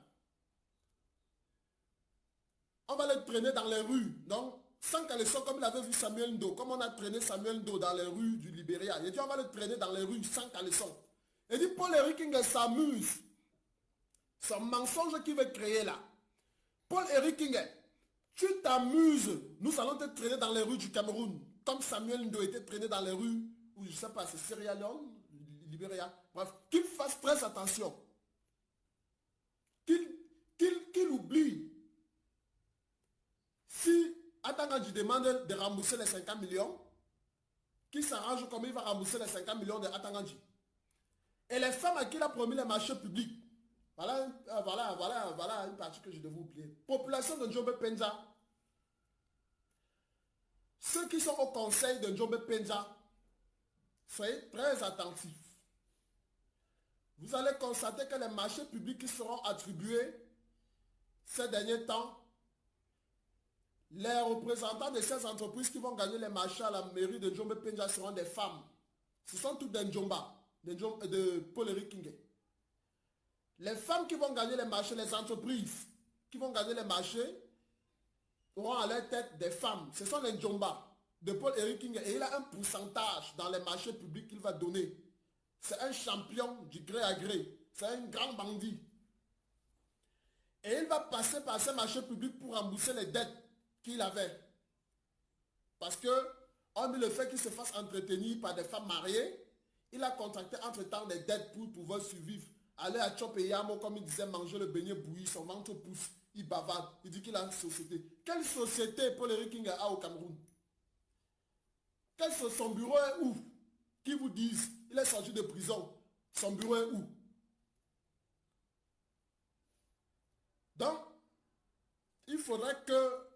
on va le traîner dans les rues. Donc, sans caleçon, comme il avait vu Samuel Ndo, comme on a traîné Samuel Ndo dans les rues du Libéria. Il dit, on va le traîner dans les rues sans caleçon. Il dit, Paul Henri King s'amuse. Son mensonge qu'il veut créer là. Paul Henri King, tu t'amuses. Nous allons te traîner dans les rues du Cameroun. Comme Samuel Ndo était traîné dans les rues, ou je ne sais pas, c'est Sierra Leone, Libéria. Bref, qu'il fasse très attention. Qu'il oublie. Si Atangandi demande de rembourser les 50 millions, qu'il s'arrange comme il va rembourser les 50 millions de Atangandi. Et les femmes à qui il a promis les marchés publics, voilà une partie que je devais oublier. Population de Njombe Penza. Ceux qui sont au conseil de Njombe Penza, soyez très attentifs. Vous allez constater que les marchés publics qui seront attribués ces derniers temps, les représentants de ces entreprises qui vont gagner les marchés à la mairie de Njombe Penza seront des femmes. Ce sont toutes des Njomba, de Paul Henri King. Les femmes qui vont gagner les marchés, les entreprises qui vont gagner les marchés, auront à leur tête des femmes. Ce sont les Njomba de Paul Henri King. Et il a un pourcentage dans les marchés publics qu'il va donner. C'est un champion du gré à gré. C'est un grand bandit. Et il va passer par ces marchés publics pour rembourser les dettes qu'il avait. Parce que, hormis le fait qu'il se fasse entretenir par des femmes mariées, il a contracté entre-temps des dettes pour pouvoir survivre. Aller à Chop et Yamo, comme il disait, manger le beignet bouilli, son ventre pousse, il bavarde, il dit qu'il a une société. Quelle société Paul Henri King a au Cameroun? Son bureau est où? Qui vous disent, il est sorti de prison. Son bureau est où? Donc, il faudrait que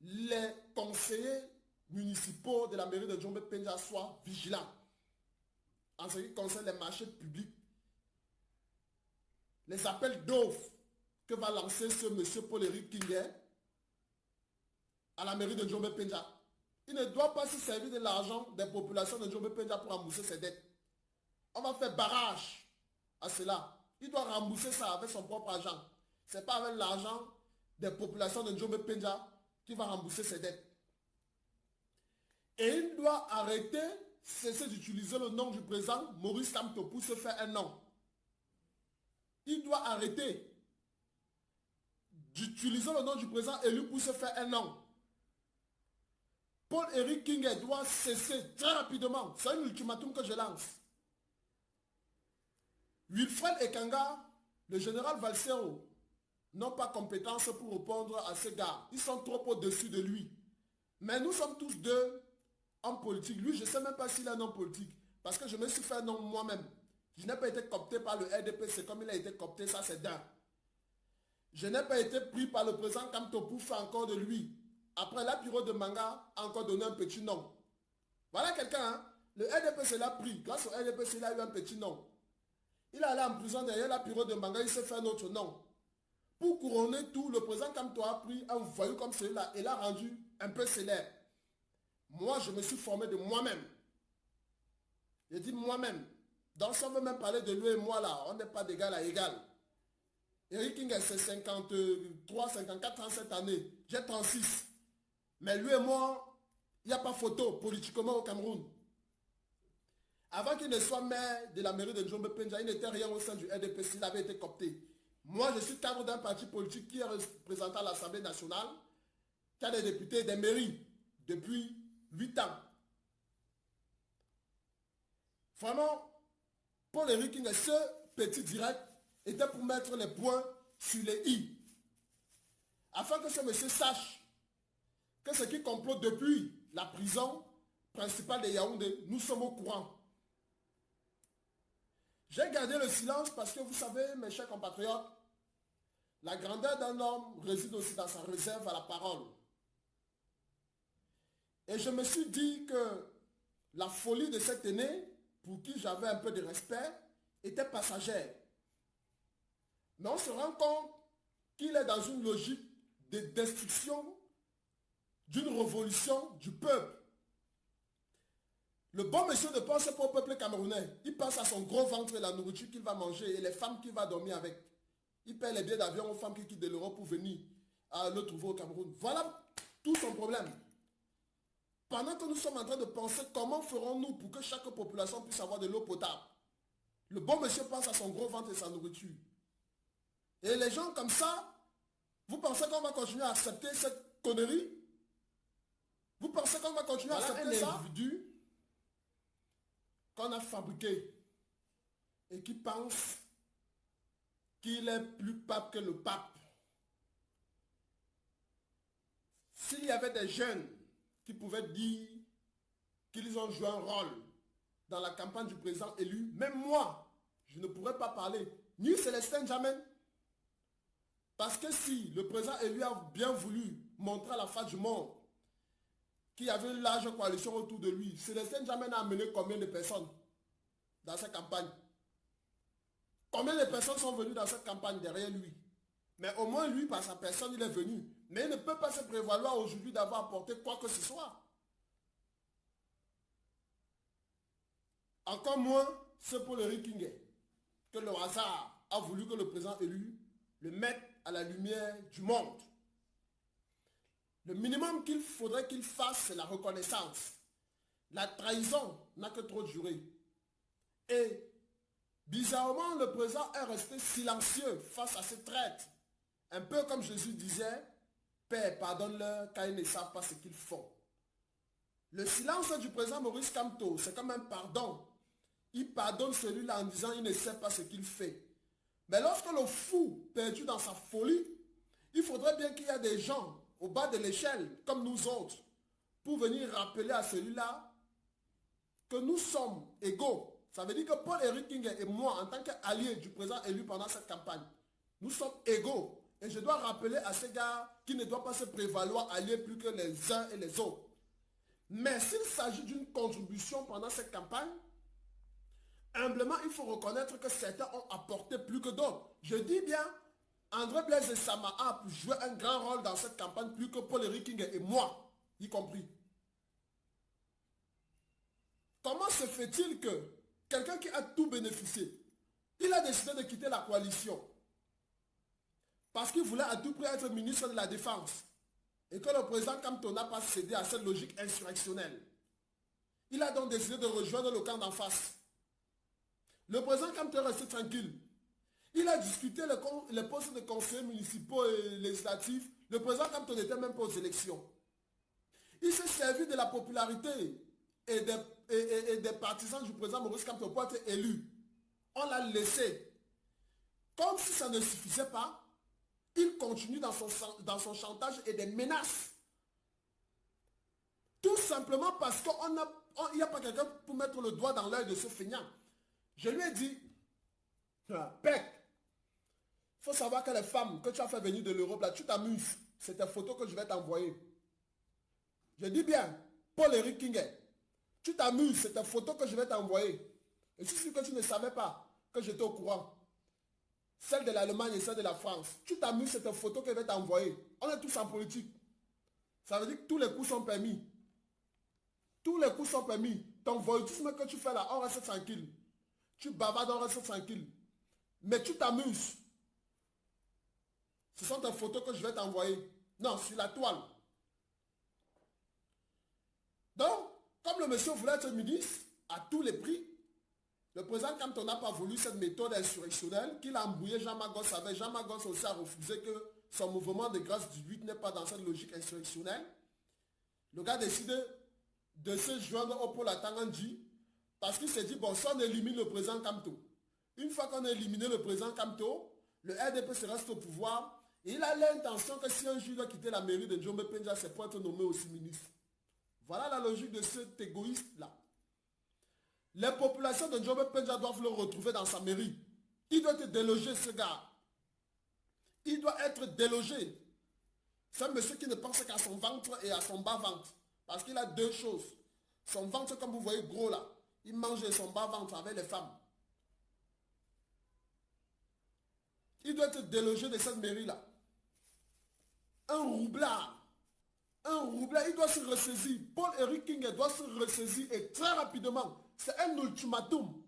les conseillers municipaux de la mairie de Djombe-Pendja soient vigilants en ce qui concerne les marchés publics. Les appels d'offres que va lancer ce monsieur Paul-Éric Kingué à la mairie de Djombe-Pendja. Il ne doit pas se servir de l'argent des populations de Djombe-Pendja pour rembourser ses dettes. On va faire barrage à cela. Il doit rembourser ça avec son propre argent. Ce n'est pas avec l'argent des populations de Djombe-Pendja qu'il va rembourser ses dettes. Et il doit arrêter, cesser d'utiliser le nom du président Maurice Kamto pour se faire un nom. Il doit arrêter d'utiliser le nom du président élu pour se faire un nom. Paul-Éric Kingué doit cesser très rapidement. C'est un ultimatum que je lance. Wilfred Ekanga, le général Valsero, n'ont pas compétence pour répondre à ces gars. Ils sont trop au-dessus de lui. Mais nous sommes tous deux hommes politiques. Lui, je ne sais même pas s'il est un homme politique. Parce que je me suis fait un nom moi-même. Je n'ai pas été coopté par le RDPC comme il a été coopté, ça c'est d'un. Je n'ai pas été pris par le président Kamto pour faire encore de lui. Après, la bureau de Manga a encore donné un petit nom. Voilà quelqu'un, hein? Le RDPC l'a pris. Grâce au RDPC, il a eu un petit nom. Il est allé en prison derrière la bureau de Manga, il s'est fait un autre nom. Pour couronner tout, le président Kamto a pris un voyou comme celui-là et l'a rendu un peu célèbre. Moi, je me suis formé de moi-même. J'ai dit moi-même. Donc, si on veut même parler de lui et moi, là, on n'est pas d'égal à égal. Eric King, c'est 53, 54 ans cette année. J'ai 36. Mais lui et moi, il n'y a pas photo politiquement au Cameroun. Avant qu'il ne soit maire de la mairie de Djombe-Pendja, il n'était rien au sein du RDPC, il avait été coopté. Moi, je suis cadre d'un parti politique qui est représenté à l'Assemblée nationale, qui a des députés et des mairies depuis 8 ans. Vraiment, Paul-Éric Kingué, ce petit direct était pour mettre les points sur les i. Afin que ce monsieur sache que ce qui complote depuis la prison principale de Yaoundé, nous sommes au courant. J'ai gardé le silence parce que vous savez, mes chers compatriotes, la grandeur d'un homme réside aussi dans sa réserve à la parole. Et je me suis dit que la folie de cet aîné, pour qui j'avais un peu de respect, était passagère. Mais on se rend compte qu'il est dans une logique de destruction d'une révolution du peuple. Le bon monsieur ne pense pas au peuple camerounais. Il pense à son gros ventre et la nourriture qu'il va manger et les femmes qu'il va dormir avec. Il paie les billets d'avion aux femmes qui quittent de l'Europe pour venir le trouver au Cameroun. Voilà tout son problème. Pendant que nous sommes en train de penser comment ferons-nous pour que chaque population puisse avoir de l'eau potable, le bon monsieur pense à son gros ventre et sa nourriture. Et les gens comme ça, vous pensez qu'on va continuer à accepter cette connerie? Vous pensez qu'on va continuer à accepter ça? Un individu qu'on a fabriqué et qui pense qu'il est plus pape que le pape. S'il y avait des jeunes qui pouvaient dire qu'ils ont joué un rôle dans la campagne du président élu, même moi, je ne pourrais pas parler, ni Célestin Djamène. Parce que si le président élu a bien voulu montrer à la face du monde qu'il y avait une large coalition autour de lui, Célestin Djamène a amené combien de personnes dans cette campagne? Combien de personnes sont venues dans cette campagne derrière lui? Mais au moins lui, par sa personne, il est venu. Mais il ne peut pas se prévaloir aujourd'hui d'avoir apporté quoi que ce soit. Encore moins ce Paul-Éric Kingué, que le hasard a voulu que le président élu le mette à la lumière du monde. Le minimum qu'il faudrait qu'il fasse, c'est la reconnaissance. La trahison n'a que trop duré. Et bizarrement, le président est resté silencieux face à ces traites. Un peu comme Jésus disait, Père, pardonne-leur car ils ne savent pas ce qu'ils font. Le silence du président Maurice Kamto, c'est comme un pardon. Il pardonne celui-là en disant il ne sait pas ce qu'il fait. Mais lorsque le fou, perdu dans sa folie, il faudrait bien qu'il y ait des gens au bas de l'échelle, comme nous autres, pour venir rappeler à celui-là que nous sommes égaux. Ça veut dire que Paul-Éric Kingué et moi, en tant qu'alliés du président élu pendant cette campagne, nous sommes égaux. Et je dois rappeler à ces gars qui ne doivent pas se prévaloir alliés plus que les uns et les autres. Mais s'il s'agit d'une contribution pendant cette campagne, humblement, il faut reconnaître que certains ont apporté plus que d'autres. Je dis bien, André Blaise et Sama a joué un grand rôle dans cette campagne plus que Paul-Éric Kingué et moi, y compris. Comment se fait-il que quelqu'un qui a tout bénéficié, il a décidé de quitter la coalition parce qu'il voulait à tout prix être ministre de la Défense et que le président Kamto n'a pas cédé à cette logique insurrectionnelle. Il a donc décidé de rejoindre le camp d'en face. Le président Kamto est resté tranquille. Il a discuté les postes de conseillers municipaux et législatifs. Le président Kamto n'était même pas aux élections. Il s'est servi de la popularité et des partisans du président Maurice Kamto pour être élu. On l'a laissé. Comme si ça ne suffisait pas, il continue dans son chantage et des menaces. Tout simplement parce qu'il n'y a pas quelqu'un pour mettre le doigt dans l'œil de ce feignant. Je lui ai dit, Pec, il faut savoir que les femmes que tu as fait venir de l'Europe, là, tu t'amuses. C'est ta photo que je vais t'envoyer. Je dis bien, Paul-Éric Kingué, tu t'amuses, c'est ta photo que je vais t'envoyer. Et si c'est que tu ne savais pas que j'étais au courant, celle de l'Allemagne et celle de la France, tu t'amuses, c'est ta photo que je vais t'envoyer. On est tous en politique. Ça veut dire que tous les coups sont permis. Tous les coups sont permis. Ton voyoutisme que tu fais là, on reste tranquille. Tu bavardes, on reste tranquille. Mais tu t'amuses. Ce sont tes photos que je vais t'envoyer. Non, sur la toile. Donc, comme le monsieur voulait être ministre, à tous les prix, le président Kamto n'a pas voulu cette méthode insurrectionnelle qu'il a embrouillé Jean Magos avec. Jean Magos aussi a refusé que son mouvement de grâce du 8 n'est pas dans cette logique insurrectionnelle. Le gars décide de se joindre au pôle Tangandji parce qu'il s'est dit, bon, si on élimine le président Kamto, une fois qu'on a éliminé le président Kamto, le RDP se reste au pouvoir et il a l'intention que si un jour il doit quitter la mairie de Njombe Penja, c'est pour être nommé aussi ministre. Voilà la logique de cet égoïste-là. Les populations de Njombe Penja doivent le retrouver dans sa mairie. Il doit être délogé, ce gars. Il doit être délogé. C'est un monsieur qui ne pense qu'à son ventre et à son bas-ventre. Parce qu'il a deux choses. Son ventre, comme vous voyez, gros là. Il mange son bas-ventre avec les femmes. Il doit être délogé de cette mairie-là. Un roublard. Un roublard, il doit se ressaisir. Paul-Éric Kingué doit se ressaisir et très rapidement. C'est un ultimatum.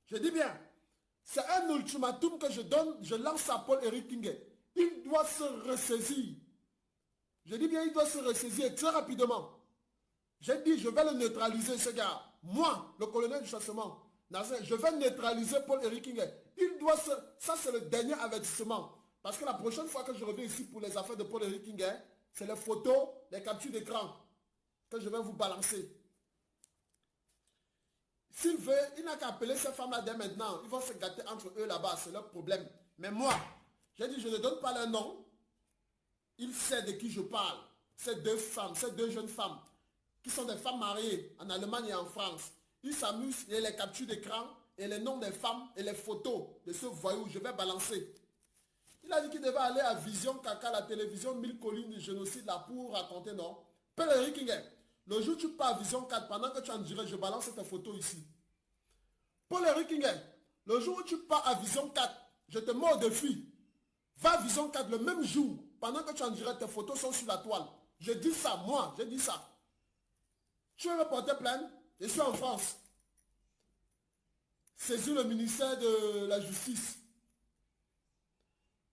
Je dis bien, c'est un ultimatum que je donne, je lance à Paul-Éric Kingué. Il doit se ressaisir. Je dis bien, il doit se ressaisir très rapidement. J'ai dit, je vais le neutraliser, ce gars. Moi, le colonel du chassement, je vais neutraliser Paul-Éric Kingué. Il doit se... Ça, c'est le dernier avertissement. Parce que la prochaine fois que je reviens ici pour les affaires de Paul-Éric Kingué, c'est les photos, les captures d'écran que je vais vous balancer. S'il veut, il n'a qu'à appeler ces femmes-là dès maintenant. Ils vont se gâter entre eux là-bas, c'est leur problème. Mais moi, j'ai dit, je ne donne pas leur nom. Il sait de qui je parle. Ces deux femmes, ces deux jeunes femmes, qui sont des femmes mariées en Allemagne et en France. Ils s'amusent et les captures d'écran et les noms des femmes et les photos de ce voyou, je vais balancer. Il a dit qu'il devait aller à Vision Caca, la télévision 1000 collines du génocide là pour raconter, non. Paul-Éric Kingué, le jour où tu pars à Vision 4, pendant que tu en dirais, je balance cette photo ici. Paul-Éric Kingué, le jour où tu pars à Vision 4, je te mets au défi. Va à Vision 4 le même jour, pendant que tu en dirais, tes photos sont sur la toile. Je dis ça, moi, j'ai dit ça. Tu veux me porter plainte? Je suis en France. Saisis le ministère de la Justice.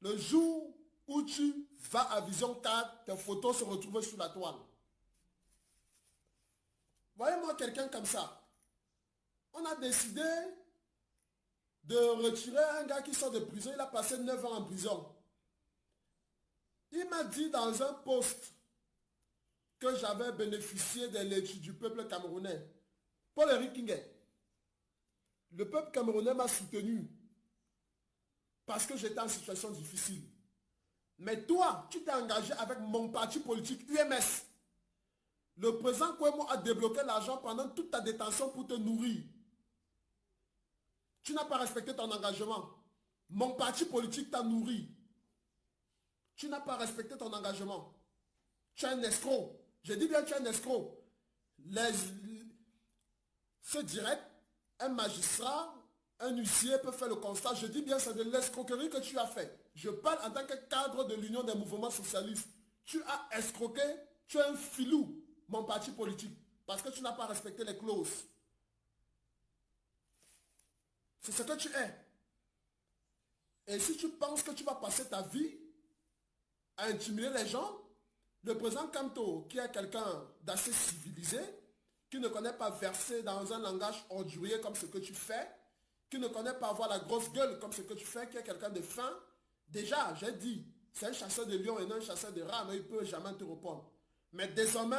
Le jour où tu vas à Vision 4, tes photos se retrouvent sur la toile. Voyez-moi quelqu'un comme ça. On a décidé de retirer un gars qui sort de prison. Il a passé 9 ans en prison. Il m'a dit dans un post que j'avais bénéficié de l'étude du peuple camerounais. Paul-Éric Kingué, le peuple camerounais m'a soutenu parce que j'étais en situation difficile. Mais toi, tu t'es engagé avec mon parti politique UMS. Le président Kouemo a débloqué l'argent pendant toute ta détention pour te nourrir. Tu n'as pas respecté ton engagement. Mon parti politique t'a nourri. Tu n'as pas respecté ton engagement. Tu es un escroc. Je dis bien tu es un escroc. C'est direct. Un magistrat, un huissier peut faire le constat. Je dis bien c'est de l'escroquerie que tu as fait. Je parle en tant que cadre de l'Union des mouvements socialistes. Tu as escroqué. Tu es un filou, mon parti politique. Parce que tu n'as pas respecté les clauses. C'est ce que tu es. Et si tu penses que tu vas passer ta vie à intimider les gens, le président Kamto, qui est quelqu'un d'assez civilisé, qui ne connaît pas verser dans un langage ordurier comme ce que tu fais, qui ne connaît pas avoir la grosse gueule comme ce que tu fais, qui est quelqu'un de fin, déjà, j'ai dit, c'est un chasseur de lions et non un chasseur de rats, mais il ne peut jamais te répondre. Mais désormais,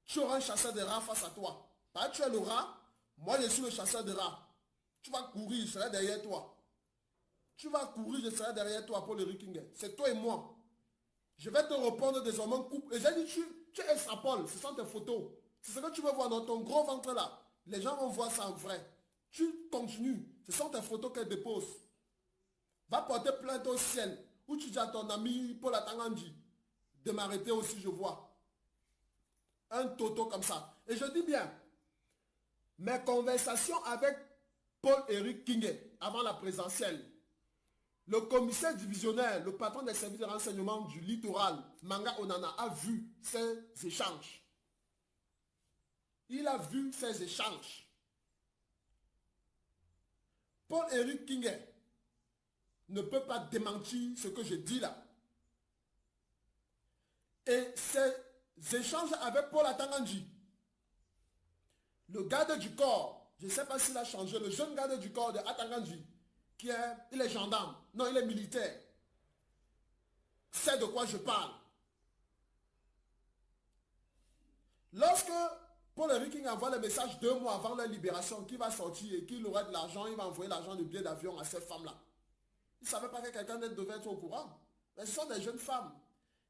tu auras un chasseur de rats face à toi. Parce que tu es le rat, moi je suis le chasseur de rats. Tu vas courir, je serai derrière toi. Tu vas courir, je serai derrière toi pour le Rikingue. C'est toi et moi. Je vais te répondre désormais en couple. Et j'ai dit, tu es extrapoles, ce sont tes photos. C'est ce que tu veux voir dans ton gros ventre là. Les gens vont voir ça en vrai. Tu continues. Ce sont tes photos qu'elle dépose. Va porter plainte au ciel. Ou tu dis à ton ami Paul Atangandji de m'arrêter aussi, je vois. Un toto comme ça. Et je dis bien, mes conversations avec Paul-Éric Kingué avant la présidentielle, le commissaire divisionnaire, le patron des services de renseignement du littoral, Manga Onana, a vu ces échanges. Il a vu ces échanges. Paul-Éric Kingué ne peut pas démentir ce que je dis là. Et ces échanges avec Paul Atangandji, le garde du corps, je ne sais pas s'il a changé, le jeune garde du corps de Atangandji, il est gendarme, non, il est militaire, sait de quoi je parle. Lorsque Paul-Éric Kingué envoie le message 2 mois avant leur libération, qu'il va sortir et qu'il aura de l'argent, il va envoyer l'argent de billet d'avion à ces femmes-là. Il ne savait pas que quelqu'un devait être au courant. Mais ce sont des jeunes femmes.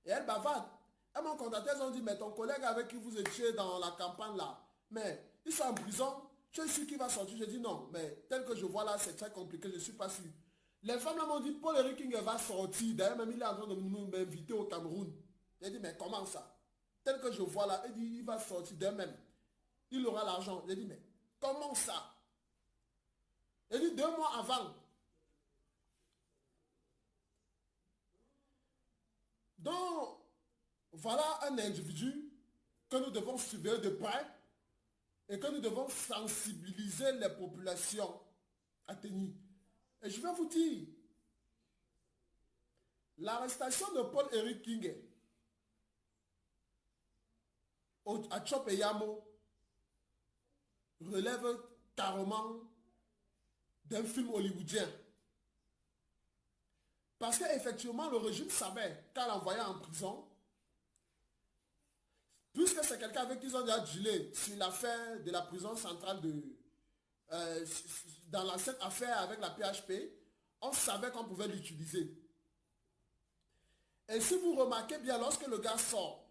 Et elles bavardent. Elles m'ont contacté, elles ont dit, mais ton collègue avec qui vous étiez dans la campagne là, mais ils sont en prison, tu es sûr qu'il va sortir? J'ai dit non, mais tel que je vois là, c'est très compliqué, je ne suis pas sûr. Les femmes là m'ont dit, Paul-Éric Kingué va sortir. D'ailleurs, même il est en train de m'inviter au Cameroun. J'ai dit, mais comment ça? Tel que je vois là, il dit, il va sortir d'elle-même. Il aura l'argent. J'ai dit, mais comment ça? J'ai dit, 2 mois avant. Donc, voilà un individu que nous devons suivre de près et que nous devons sensibiliser les populations à tenir. Et je vais vous dire, l'arrestation de Paul-Éric Kingué à Tchopeyamo relève carrément d'un film hollywoodien. Parce qu'effectivement, le régime savait qu'à l'envoyer en prison, puisque c'est quelqu'un avec qui ils ont déjà dealé sur l'affaire de la prison centrale dans cette affaire avec la PHP, on savait qu'on pouvait l'utiliser. Et si vous remarquez bien, lorsque le gars sort,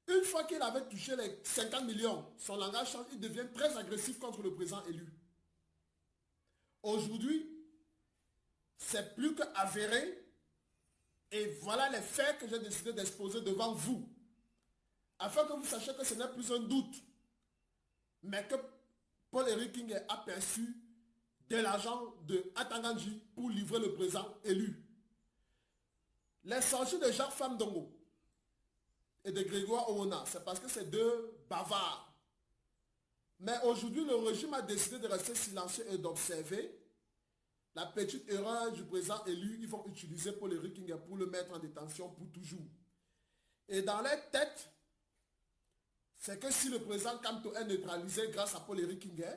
une fois qu'il avait touché les 50 millions, son langage change, il devient très agressif contre le président élu. Aujourd'hui, c'est plus qu'avéré. Et voilà les faits que j'ai décidé d'exposer devant vous. Afin que vous sachiez que ce n'est plus un doute. Mais que Paul-Éric Kingué a perçu de l'argent de Atangandji pour livrer le président élu. Les sorties de Jacques Famdongo et de Grégoire Owona, c'est parce que c'est deux bavards. Mais aujourd'hui, le régime a décidé de rester silencieux et d'observer. La petite erreur du président élu, ils vont utiliser Paul-Éric Kingué pour le mettre en détention pour toujours. Et dans leur tête, c'est que si le président Kamto est neutralisé grâce à Paul-Éric Kingué,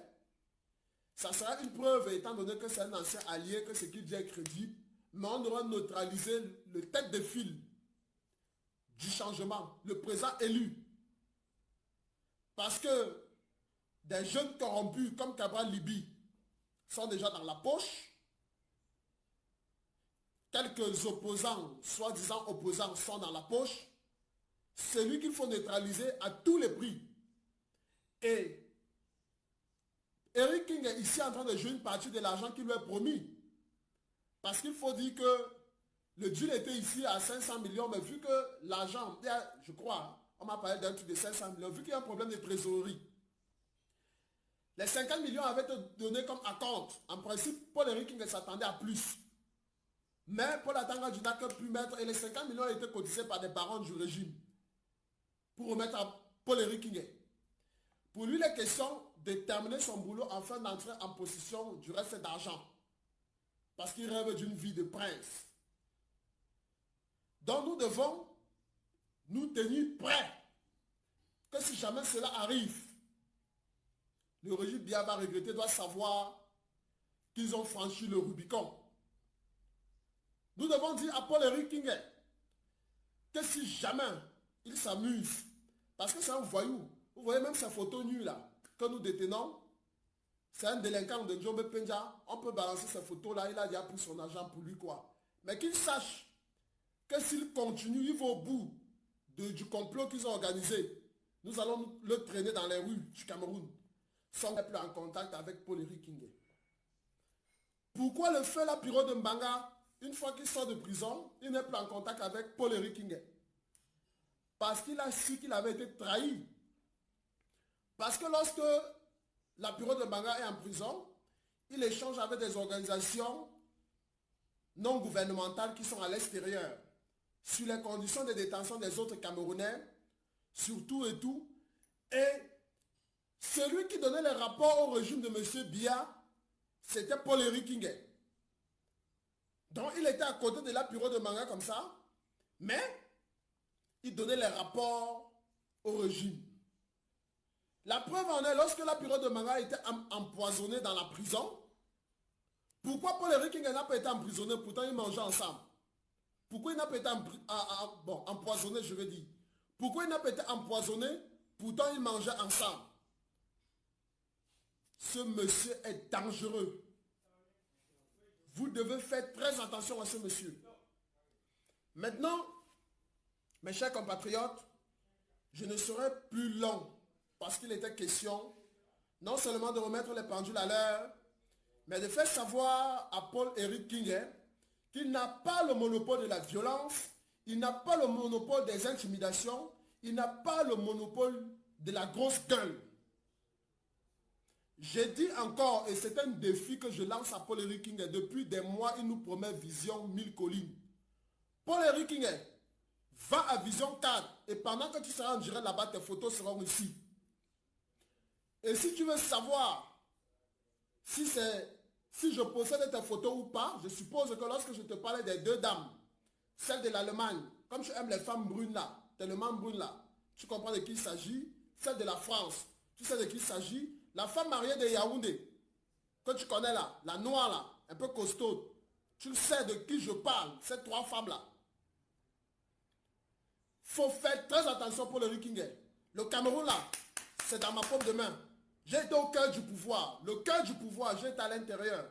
ça sera une preuve, étant donné que c'est un ancien allié, que ce qu'il dit est crédible, mais on aura neutralisé le tête de file du changement, le président élu. Parce que des jeunes corrompus comme Cabral Libi sont déjà dans la poche. quelques opposants, soi-disant opposants, sont dans la poche, c'est lui qu'il faut neutraliser à tous les prix. Et Eric King est ici en train de jouer une partie de l'argent qu'il lui a promis. Parce qu'il faut dire que le deal était ici à 500 millions, mais vu que l'argent, je crois, on m'a parlé d'un truc de 500 millions, vu qu'il y a un problème de trésorerie, les 50 millions avaient été donnés comme acompte. En principe, Paul-Éric King s'attendait à plus. Mais Paul Atanga n'a que pu mettre, et les 50 millions ont été cotisés par des barons du régime pour remettre à Paul-Éric King. Pour lui, les questions de terminer son boulot afin d'entrer en possession du reste d'argent. Parce qu'il rêve d'une vie de prince. Donc nous devons nous tenir prêts. Que si jamais cela arrive, le régime Biya va regretter, doit savoir qu'ils ont franchi le Rubicon. Nous devons dire à Paul-Éric King que si jamais il s'amuse, parce que c'est un voyou, vous voyez même sa photo nue là, que nous détenons, c'est un délinquant de Djombe Penja, on peut balancer sa photo là, il a déjà pris son argent pour lui quoi. Mais qu'il sache que s'il continue, il va au bout du complot qu'ils ont organisé. Nous allons le traîner dans les rues du Cameroun, sans être plus en contact avec Paul-Éric King. Pourquoi le fait la Piro de Mbanga, une fois qu'il sort de prison, il n'est plus en contact avec Paul-Éric King? Parce qu'il a su qu'il avait été trahi. Parce que lorsque la Piro de Mbanga est en prison, il échange avec des organisations non gouvernementales qui sont à l'extérieur sur les conditions de détention des autres Camerounais, sur tout et tout. Et celui qui donnait les rapports au régime de M. Biya, c'était Paul-Éric King. Donc il était à côté de la Piro de Mbanga comme ça, mais il donnait les rapports au régime. La preuve en est, lorsque la Piro de Mbanga était empoisonné dans la prison, pourquoi Paul-Éric King n'a pas été emprisonné, pourtant ils mangeaient ensemble? Pourquoi il n'a pas été empoisonné, je veux dire? Pourquoi il n'a pas été empoisonné, pourtant ils mangeaient ensemble? Ce monsieur est dangereux. Vous devez faire très attention à ce monsieur. Maintenant, mes chers compatriotes, je ne serai plus long parce qu'il était question non seulement de remettre les pendules à l'heure, mais de faire savoir à Paul-Éric King qu'il n'a pas le monopole de la violence, il n'a pas le monopole des intimidations, il n'a pas le monopole de la grosse gueule. J'ai dit encore, et c'est un défi que je lance à Paul-Éric King, depuis des mois, il nous promet Vision 1000 collines. Paul-Éric King, va à Vision 4, et pendant que tu seras en direct là-bas, tes photos seront ici. Et si tu veux savoir si je possède tes photos ou pas, je suppose que lorsque je te parlais des deux dames, celle de l'Allemagne, comme tu aimes les femmes brunes là, tellement brunes là, tu comprends de qui il s'agit, celle de la France, tu sais de qui il s'agit, la femme mariée de Yaoundé, que tu connais là, la noire là, un peu costaud, tu sais de qui je parle, ces trois femmes là. Faut faire très attention pour le King. Le Cameroun là, c'est dans ma paume de main. J'ai été au cœur du pouvoir. Le cœur du pouvoir, j'ai été à l'intérieur.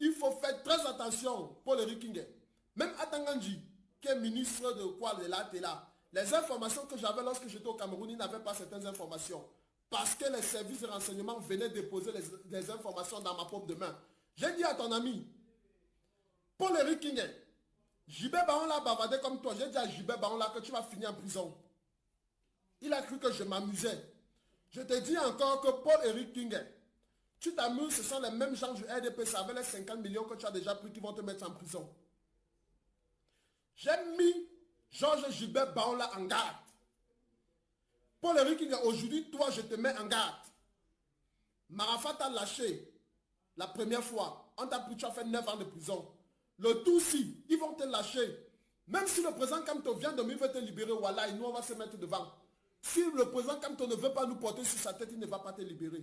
Il faut faire très attention pour le King. Même Atangandji, qui est ministre de quoi, de là, et là. Les informations que j'avais lorsque j'étais au Cameroun, il n'avait pas certaines informations. Parce que les services de renseignement venaient déposer les informations dans ma paume de main. J'ai dit à ton ami, Paul-Éric King, Jibé Baon l'a bavardé comme toi. J'ai dit à Jibé Baon là que tu vas finir en prison. Il a cru que je m'amusais. Je te dis encore que Paul-Éric King, tu t'amuses, ce sont les mêmes gens du RDP, ça avec les 50 millions que tu as déjà pris qui vont te mettre en prison. J'ai mis Georges Gilbert Baon là en garde. Paul-Éric King, aujourd'hui, toi, je te mets en garde. Marafat t'a lâché la première fois. On t'a pris, tu as fait 9 ans de prison. Le tout si, ils vont te lâcher. Même si le président Kamto vient de me te libérer, voilà, et nous on va se mettre devant. Si le président Kamto ne veut pas nous porter sur sa tête, il ne va pas te libérer.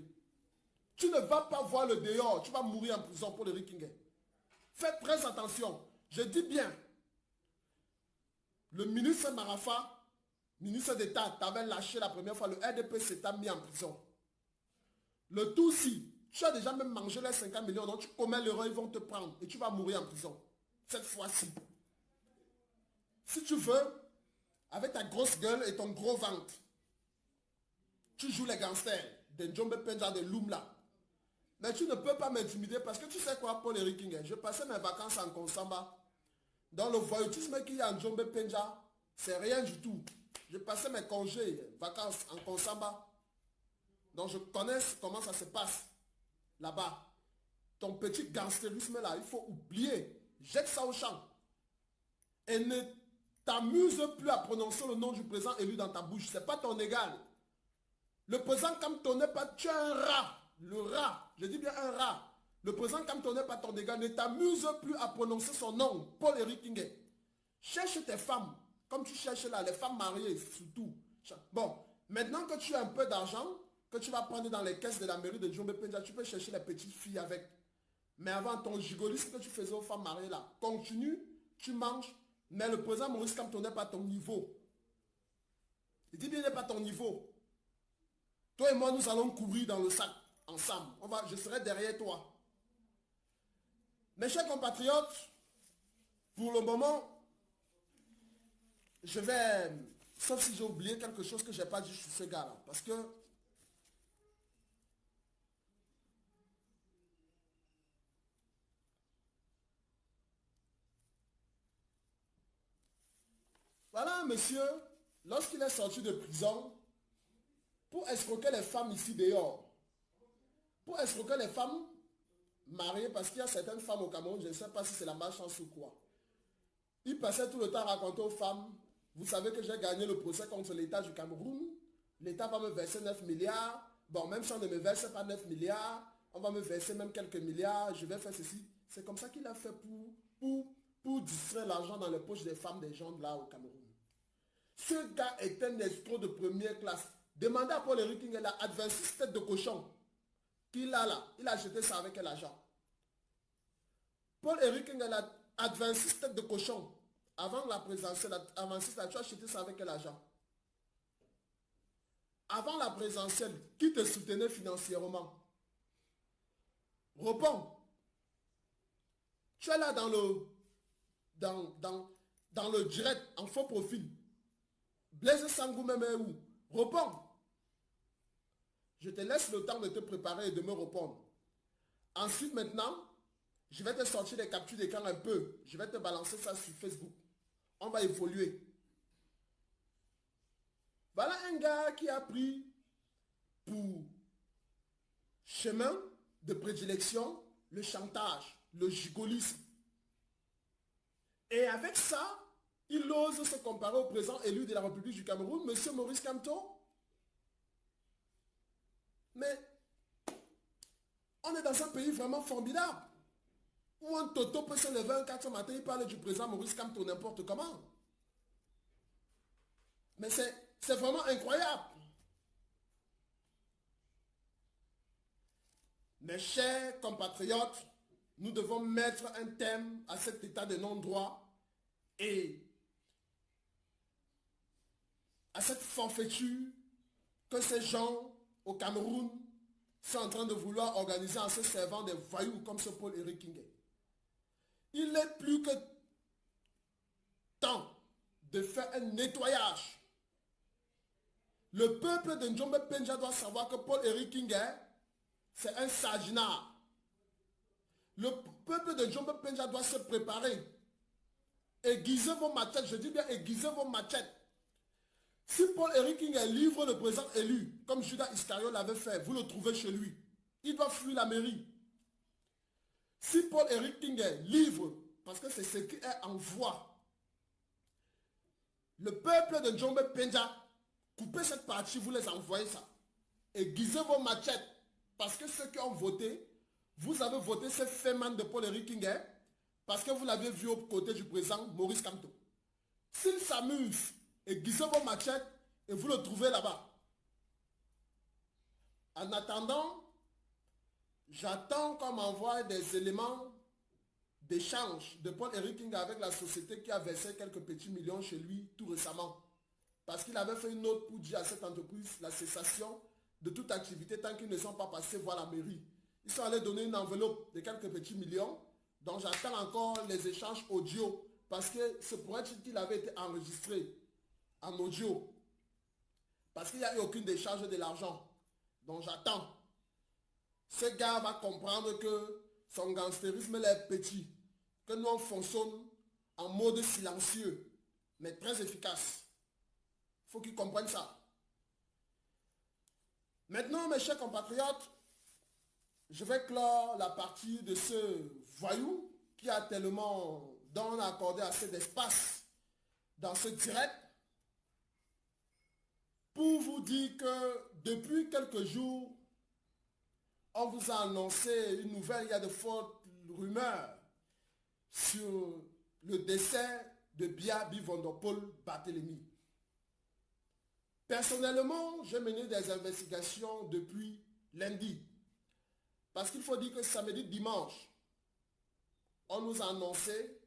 Tu ne vas pas voir le dehors, tu vas mourir en prison pour le King. Faites très attention. Je dis bien, le ministre Marafa, ministre d'État, t'avait lâché la première fois, le RDP s'est mis en prison. Le tout si, tu as déjà même mangé les 50 millions, donc tu commets l'erreur, ils vont te prendre et tu vas mourir en prison. cette fois-ci. Si tu veux, avec ta grosse gueule et ton gros ventre, tu joues les gangsters de Njombe Penja de Lumla. Mais tu ne peux pas m'intimider parce que tu sais quoi, Paul-Éric Kingué, je passais mes vacances en Konsamba. Dans le voyoutisme qu'il y a en Njombe Penja, c'est rien du tout. Je passais mes congés, vacances en Konsamba. Donc je connais comment ça se passe là-bas. Ton petit gangstérisme là, il faut oublier. Jette ça au champ. Et ne t'amuse plus à prononcer le nom du président élu dans ta bouche. Ce n'est pas ton égal. Le président Kamto n'est pas... Tu es un rat. Le rat. Je dis bien un rat. Le président Kamto n'est pas ton égal. Ne t'amuse plus à prononcer son nom. Paul-Éric Kingué. Cherche tes femmes. Comme tu cherches là, les femmes mariées surtout. Bon, maintenant que tu as un peu d'argent, que tu vas prendre dans les caisses de la mairie de Njombe Penja, tu peux chercher les petites filles avec. Mais avant, ton gigolisme que tu faisais aux femmes mariées là, continue, tu manges, mais le président Maurice Kamto n'est pas ton niveau. Il dit bien, il n'est pas ton niveau. Toi et moi, nous allons courir dans le sac ensemble. Je serai derrière toi. Mes chers compatriotes, pour le moment, je vais, sauf si j'ai oublié quelque chose que je n'ai pas dit sur ce gars-là, parce que voilà, monsieur, lorsqu'il est sorti de prison, pour escroquer les femmes ici dehors, pour escroquer les femmes mariées, parce qu'il y a certaines femmes au Cameroun, je ne sais pas si c'est la malchance ou quoi. Il passait tout le temps à raconter aux femmes, vous savez que j'ai gagné le procès contre l'État du Cameroun, l'État va me verser 9 milliards, bon, même si on ne me verse pas 9 milliards, on va me verser même quelques milliards, je vais faire ceci. C'est comme ça qu'il a fait pour distraire l'argent dans les poches des femmes des gens de là au Cameroun. Ce gars est un escroc de première classe. Demandez à Paul-Éric Kingué, la Adventiste tête de cochon qu'il a là, il a acheté ça avec quel argent? Paul-Éric Kingué, la Adventiste tête de cochon, avant la présidentielle, tu as acheté ça avec quel argent? Avant la présidentielle, qui te soutenait financièrement? Réponds. Tu es là dans le direct, en faux profil. Blaise Sangou même est où? Réponds. Je te laisse le temps de te préparer et de me répondre. Ensuite, maintenant, je vais te sortir des captures d'écran un peu. Je vais te balancer ça sur Facebook. On va évoluer. Voilà un gars qui a pris pour chemin de prédilection le chantage, le gigolisme. Et avec ça, il ose se comparer au président élu de la République du Cameroun, M. Maurice Kamto. Mais on est dans un pays vraiment formidable, où un toto peut se lever un 4 matin, il parle du président Maurice Kamto n'importe comment. Mais c'est vraiment incroyable. Mes chers compatriotes, nous devons mettre un thème à cet état de non-droit et à cette forfaiture que ces gens au Cameroun sont en train de vouloir organiser en se servant des voyous comme ce Paul-Éric Kingué. Il est plus que temps de faire un nettoyage. Le peuple de Njombe Penja doit savoir que Paul-Éric Kingué, c'est un sarginard. Le peuple de Njombe Penja doit se préparer. Aiguisez vos machettes, je dis bien aiguisez vos machettes. Si Paul-Éric Kingué livre le président élu, comme Judas Iscariot l'avait fait, vous le trouvez chez lui. Il doit fuir la mairie. Si Paul-Éric Kingué livre, parce que c'est ce qui est en voie, le peuple de Njombe Penja, coupez cette partie, vous les envoyez ça. Aiguisez vos machettes, parce que ceux qui ont voté, vous avez voté ce féman de Paul-Éric Kingué, parce que vous l'avez vu aux côtés du président Maurice Kamto. S'il s'amuse, aiguisez vos machettes et vous le trouvez là-bas. En attendant, j'attends qu'on m'envoie des éléments d'échange de Paul-Éric Kingué avec la société qui a versé quelques petits millions chez lui tout récemment. Parce qu'il avait fait une note pour dire à cette entreprise la cessation de toute activité tant qu'ils ne sont pas passés voir la mairie. Ils sont allés donner une enveloppe de quelques petits millions. Donc j'attends encore les échanges audio parce que ce pourrait être qu'il avait été enregistré en audio. Parce qu'il n'y a eu aucune décharge de l'argent. Donc j'attends. Ce gars va comprendre que son gangstérisme est petit. Que nous on fonctionne en mode silencieux, mais très efficace. Il faut qu'il comprenne ça. Maintenant, mes chers compatriotes, je vais clore la partie de ce voyou qui a tellement dont on a accordé assez d'espace dans ce direct pour vous dire que depuis quelques jours, on vous a annoncé une nouvelle, il y a de fortes rumeurs sur le décès de Bia Bivondopol Barthélemy. Personnellement, j'ai mené des investigations depuis lundi. Parce qu'il faut dire que samedi, dimanche, on nous a annoncé,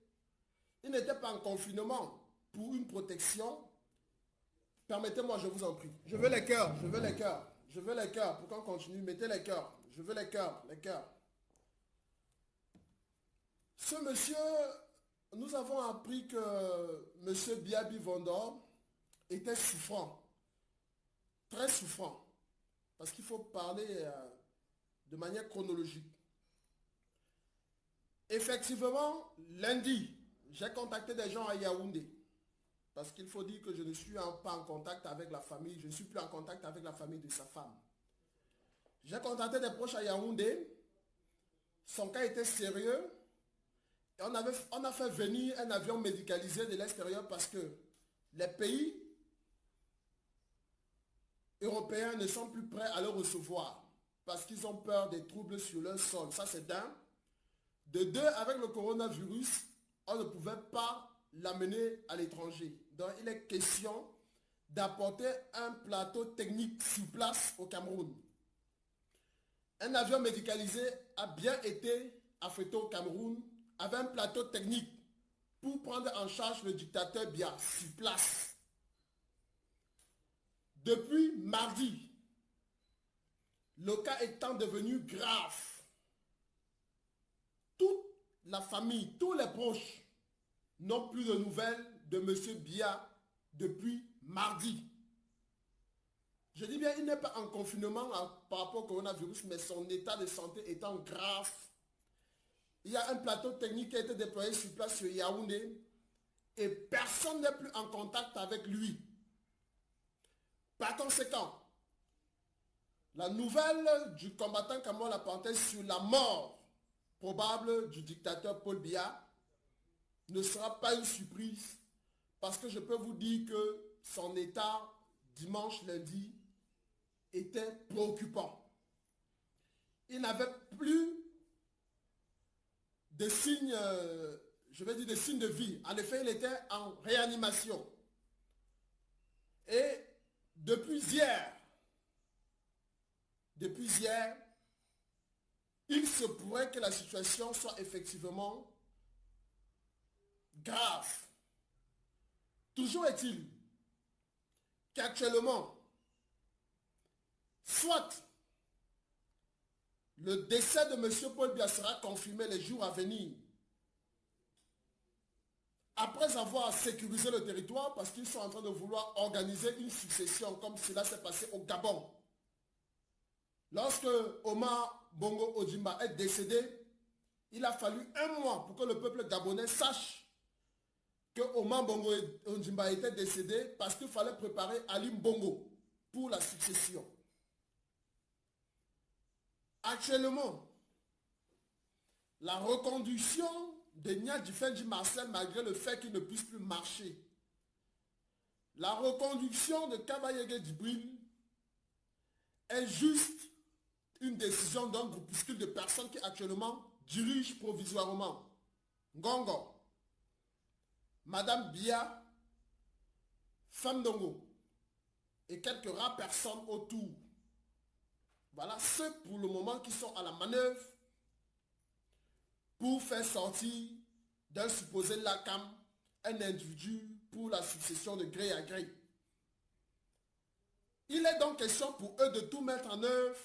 il n'était pas en confinement pour une protection. Permettez-moi, je vous en prie. Je veux les cœurs, je veux les cœurs. Je veux les cœurs. Pour qu'on continue, mettez les cœurs. Je veux les cœurs, les cœurs. Ce monsieur, nous avons appris que monsieur Biabi Vondor était souffrant. Très souffrant. Parce qu'il faut parler de manière chronologique. Effectivement, lundi, j'ai contacté des gens à Yaoundé. Parce qu'il faut dire que je ne suis pas en contact avec la famille. Je ne suis plus en contact avec la famille de sa femme. J'ai contacté des proches à Yaoundé. Son cas était sérieux. Et on a fait venir un avion médicalisé de l'extérieur parce que les pays européens ne sont plus prêts à le recevoir. Parce qu'ils ont peur des troubles sur leur sol. Ça, c'est d'un. De deux, avec le coronavirus, on ne pouvait pas l'amener à l'étranger. Donc, il est question d'apporter un plateau technique sur place au Cameroun. Un avion médicalisé a bien été affrété au Cameroun avec un plateau technique pour prendre en charge le dictateur Biya sur place. Depuis mardi, le cas étant devenu grave, toute la famille, tous les proches n'ont plus de nouvelles de M. Biya depuis mardi. Je dis bien, il n'est pas en confinement par rapport au coronavirus, mais son état de santé étant grave. Il y a un plateau technique qui a été déployé sur place sur Yaoundé et personne n'est plus en contact avec lui. Par conséquent, la nouvelle du combattant Kamol Lapentais sur la mort probable du dictateur Paul Biya ne sera pas une surprise parce que je peux vous dire que son état dimanche, lundi était préoccupant. Il n'avait plus de signes, je vais dire des signes de vie. En effet, il était en réanimation. Et depuis hier, il se pourrait que la situation soit effectivement grave. Toujours est-il qu'actuellement, soit le décès de M. Paul Biya sera confirmé les jours à venir, après avoir sécurisé le territoire, parce qu'ils sont en train de vouloir organiser une succession comme cela s'est passé au Gabon. Lorsque Omar Bongo Ondimba est décédé, il a fallu un mois pour que le peuple gabonais sache que Omar Bongo Ondimba était décédé parce qu'il fallait préparer Ali Bongo pour la succession. Actuellement, la reconduction de Nya Difendi Marcel malgré le fait qu'il ne puisse plus marcher, la reconduction de Kabayege Djibril est juste une décision d'un groupuscule de personnes qui actuellement dirigent provisoirement Ngongo, Madame Biya, Femme Dongo et quelques rares personnes autour. Voilà ceux pour le moment qui sont à la manœuvre pour faire sortir d'un supposé Lakam un individu pour la succession de gré à gré. Il est donc question pour eux de tout mettre en œuvre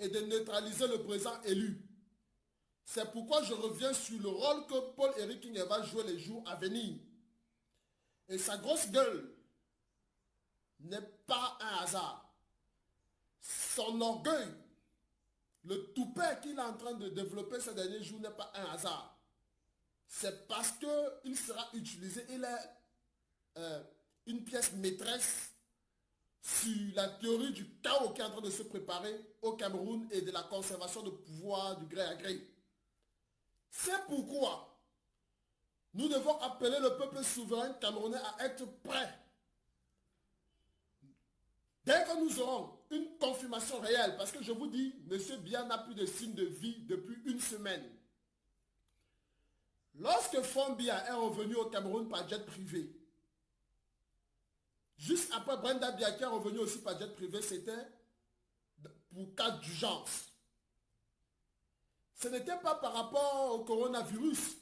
et de neutraliser le président élu. C'est pourquoi je reviens sur le rôle que Paul-Éric Kinge va jouer les jours à venir. Et sa grosse gueule n'est pas un hasard. Son orgueil, le toupet qu'il est en train de développer ces derniers jours n'est pas un hasard. C'est parce qu'il sera utilisé, il est une pièce maîtresse sur la théorie du chaos qui est en train de se préparer au Cameroun et de la conservation de pouvoir du gré à gré. C'est pourquoi nous devons appeler le peuple souverain camerounais à être prêt. Dès que nous aurons une confirmation réelle, parce que je vous dis, M. Biya n'a plus de signe de vie depuis une semaine. Lorsque Franck Biya est revenu au Cameroun par jet privé, juste après Brenda Biya qui est revenu aussi par jet privé, c'était pour cas d'urgence. Ce n'était pas par rapport au coronavirus.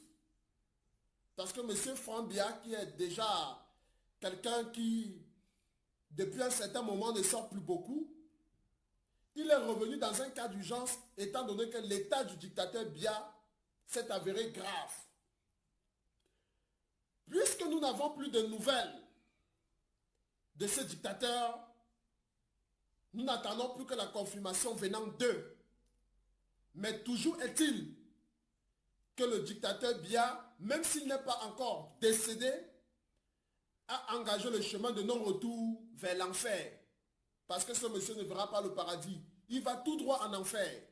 Parce que M. Franck Biya, qui est déjà quelqu'un qui, depuis un certain moment, ne sort plus beaucoup, il est revenu dans un cas d'urgence, étant donné que l'état du dictateur Biya s'est avéré grave. Puisque nous n'avons plus de nouvelles de ce dictateur, nous n'attendons plus que la confirmation venant d'eux. Mais toujours est-il que le dictateur Biya, même s'il n'est pas encore décédé, a engagé le chemin de non-retour vers l'enfer. Parce que ce monsieur ne verra pas le paradis. Il va tout droit en enfer.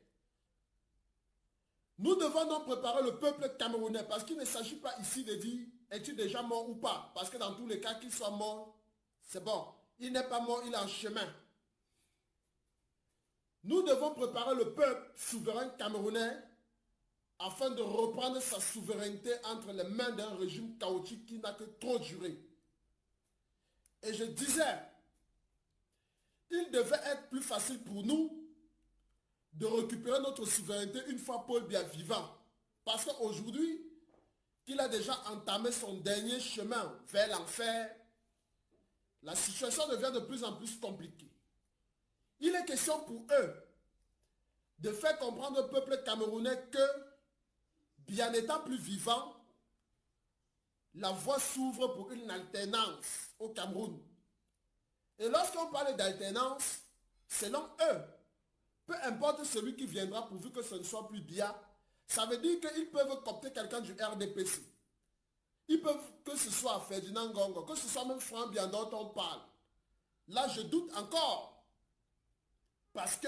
Nous devons donc préparer le peuple camerounais parce qu'il ne s'agit pas ici de dire es-tu déjà mort ou pas. Parce que dans tous les cas qu'il soit mort, c'est bon. Il n'est pas mort, il est en chemin. Nous devons préparer le peuple souverain camerounais afin de reprendre sa souveraineté entre les mains d'un régime chaotique qui n'a que trop duré. Et je disais, il devait être plus facile pour nous de récupérer notre souveraineté une fois Paul Biya vivant. Parce qu'aujourd'hui, qu'il a déjà entamé son dernier chemin vers l'enfer, la situation devient de plus en plus compliquée. Il est question pour eux de faire comprendre au peuple camerounais que, bien n'étant plus vivant, la voie s'ouvre pour une alternance au Cameroun. Et lorsqu'on parle d'alternance, selon eux, peu importe celui qui viendra pourvu que ce ne soit plus Biya, ça veut dire qu'ils peuvent coopter quelqu'un du RDPC. Ils peuvent, que ce soit Ferdinand Ngongo, que ce soit même Franck Biya dont on parle. Là, je doute encore. Parce que,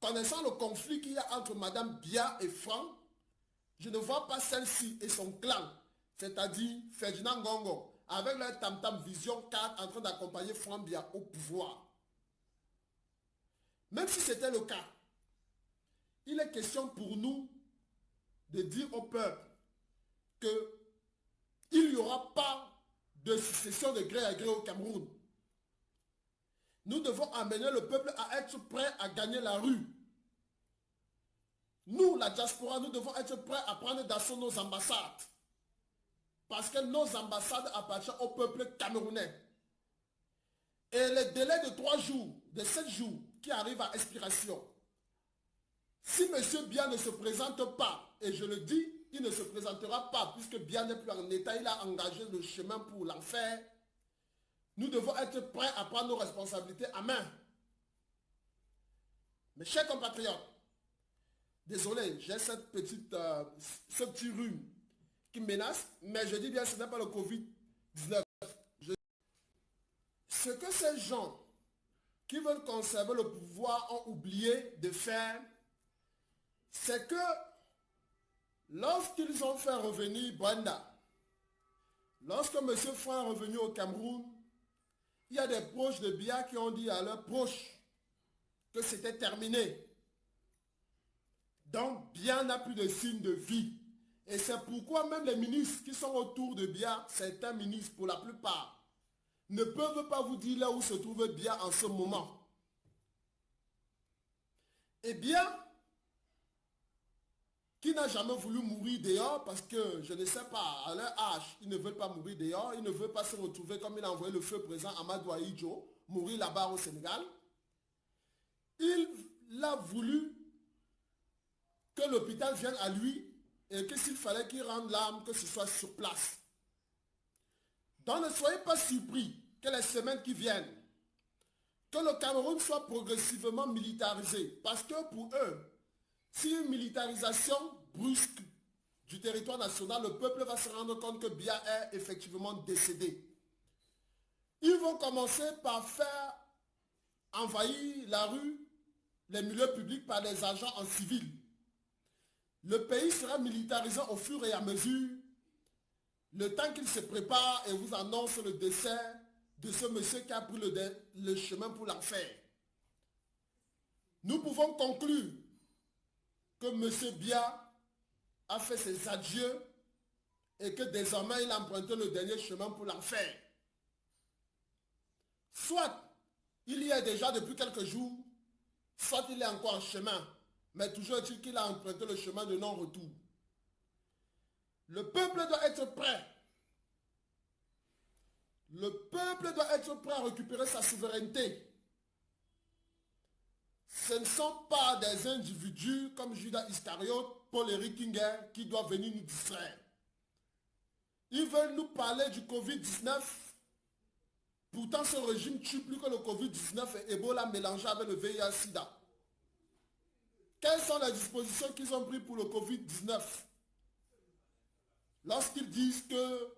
connaissant le conflit qu'il y a entre Madame Biya et Franck, je ne vois pas celle-ci et son clan, c'est-à-dire Ferdinand Ngongo, avec leur tam-tam Vision 4 en train d'accompagner Franck Biya au pouvoir. Même si c'était le cas, il est question pour nous de dire au peuple qu'il n'y aura pas de succession de gré à gré au Cameroun. Nous devons amener le peuple à être prêt à gagner la rue. Nous, la diaspora, nous devons être prêts à prendre d'assaut nos ambassades. Parce que nos ambassades appartiennent au peuple camerounais. Et le délai de 3 jours, de 7 jours, qui arrive à expiration, si M. Biya ne se présente pas, et je le dis, il ne se présentera pas, puisque Biya n'est plus en état, il a engagé le chemin pour l'enfer, nous devons être prêts à prendre nos responsabilités à main. Mes chers compatriotes, désolé, j'ai ce petit rhume qui me menace, mais je dis bien, ce n'est pas le Covid-19. Ce que ces gens qui veulent conserver le pouvoir ont oublié de faire, c'est que lorsqu'ils ont fait revenir Brenda, lorsque M. Franck est revenu au Cameroun, il y a des proches de Biya qui ont dit à leurs proches que c'était terminé. Donc, Biya n'a plus de signe de vie. Et c'est pourquoi même les ministres qui sont autour de Biya, certains ministres pour la plupart, ne peuvent pas vous dire là où se trouve Biya en ce moment. Et Biya, qui n'a jamais voulu mourir dehors, parce que, je ne sais pas, à leur âge, ils ne veulent pas mourir dehors, ils ne veulent pas se retrouver comme il a envoyé le feu présent à Amadou Ahidjo, mourir là-bas au Sénégal. Il a voulu que l'hôpital vienne à lui et que s'il fallait qu'il rende l'arme, que ce soit sur place. Donc ne soyez pas surpris que les semaines qui viennent, que le Cameroun soit progressivement militarisé. Parce que pour eux, si une militarisation brusque du territoire national, le peuple va se rendre compte que Biya est effectivement décédé. Ils vont commencer par faire envahir la rue, les milieux publics par des agents en civil. Le pays sera militarisé au fur et à mesure, le temps qu'il se prépare et vous annonce le décès de ce monsieur qui a pris le chemin pour l'enfer. Nous pouvons conclure que monsieur Biya a fait ses adieux et que désormais il a emprunté le dernier chemin pour l'enfer. Soit il y est déjà depuis quelques jours, soit il est encore en chemin, mais toujours est-il qu'il a emprunté le chemin de non-retour. Le peuple doit être prêt. Le peuple doit être prêt à récupérer sa souveraineté. Ce ne sont pas des individus comme Judas Iscariote, Paul-Éric Kinguer qui doivent venir nous distraire. Ils veulent nous parler du Covid-19. Pourtant, ce régime tue plus que le Covid-19 et Ebola mélangé avec le VIH-Sida. Quelles sont les dispositions qu'ils ont prises pour le Covid-19? Lorsqu'ils disent que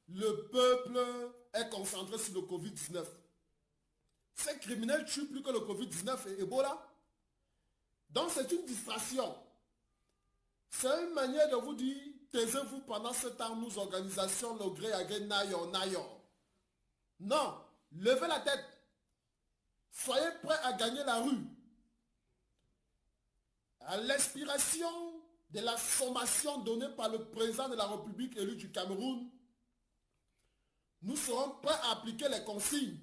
le peuple est concentré sur le Covid-19. Ces criminels tuent plus que le Covid-19 et Ebola. Donc c'est une distraction. C'est une manière de vous dire, taisez-vous pendant ce temps, nous organisons le gré à gré, nayor. Non, levez la tête. Soyez prêts à gagner la rue. À l'inspiration de la sommation donnée par le président de la République élu du Cameroun, nous serons prêts à appliquer les consignes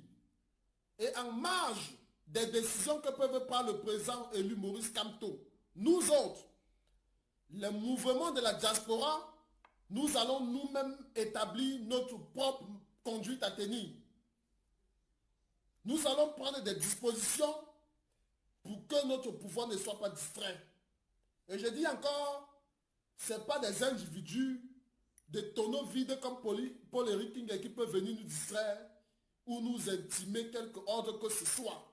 et en marge des décisions que peuvent prendre le président élu Maurice Kamto. Nous autres, les mouvements de la diaspora, nous allons nous-mêmes établir notre propre conduite à tenir. Nous allons prendre des dispositions pour que notre pouvoir ne soit pas distrait. Et je dis encore, ce n'est pas des individus, des tonneaux vides comme Paul-Éric Kinguer qui peuvent venir nous distraire ou nous intimer quelque ordre que ce soit.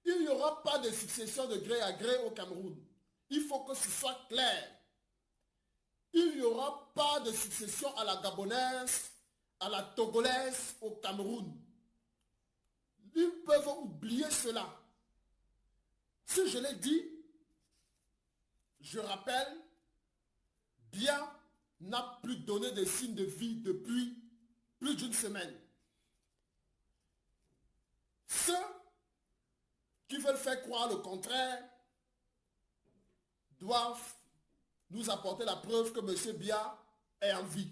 Il n'y aura pas de succession de gré à gré au Cameroun. Il faut que ce soit clair. Il n'y aura pas de succession à la gabonaise, à la togolaise au Cameroun. Ils peuvent oublier cela. Si je l'ai dit, je rappelle, Biya n'a plus donné de signes de vie depuis plus d'une semaine. Ceux qui veulent faire croire le contraire doivent nous apporter la preuve que M. Biya est en vie.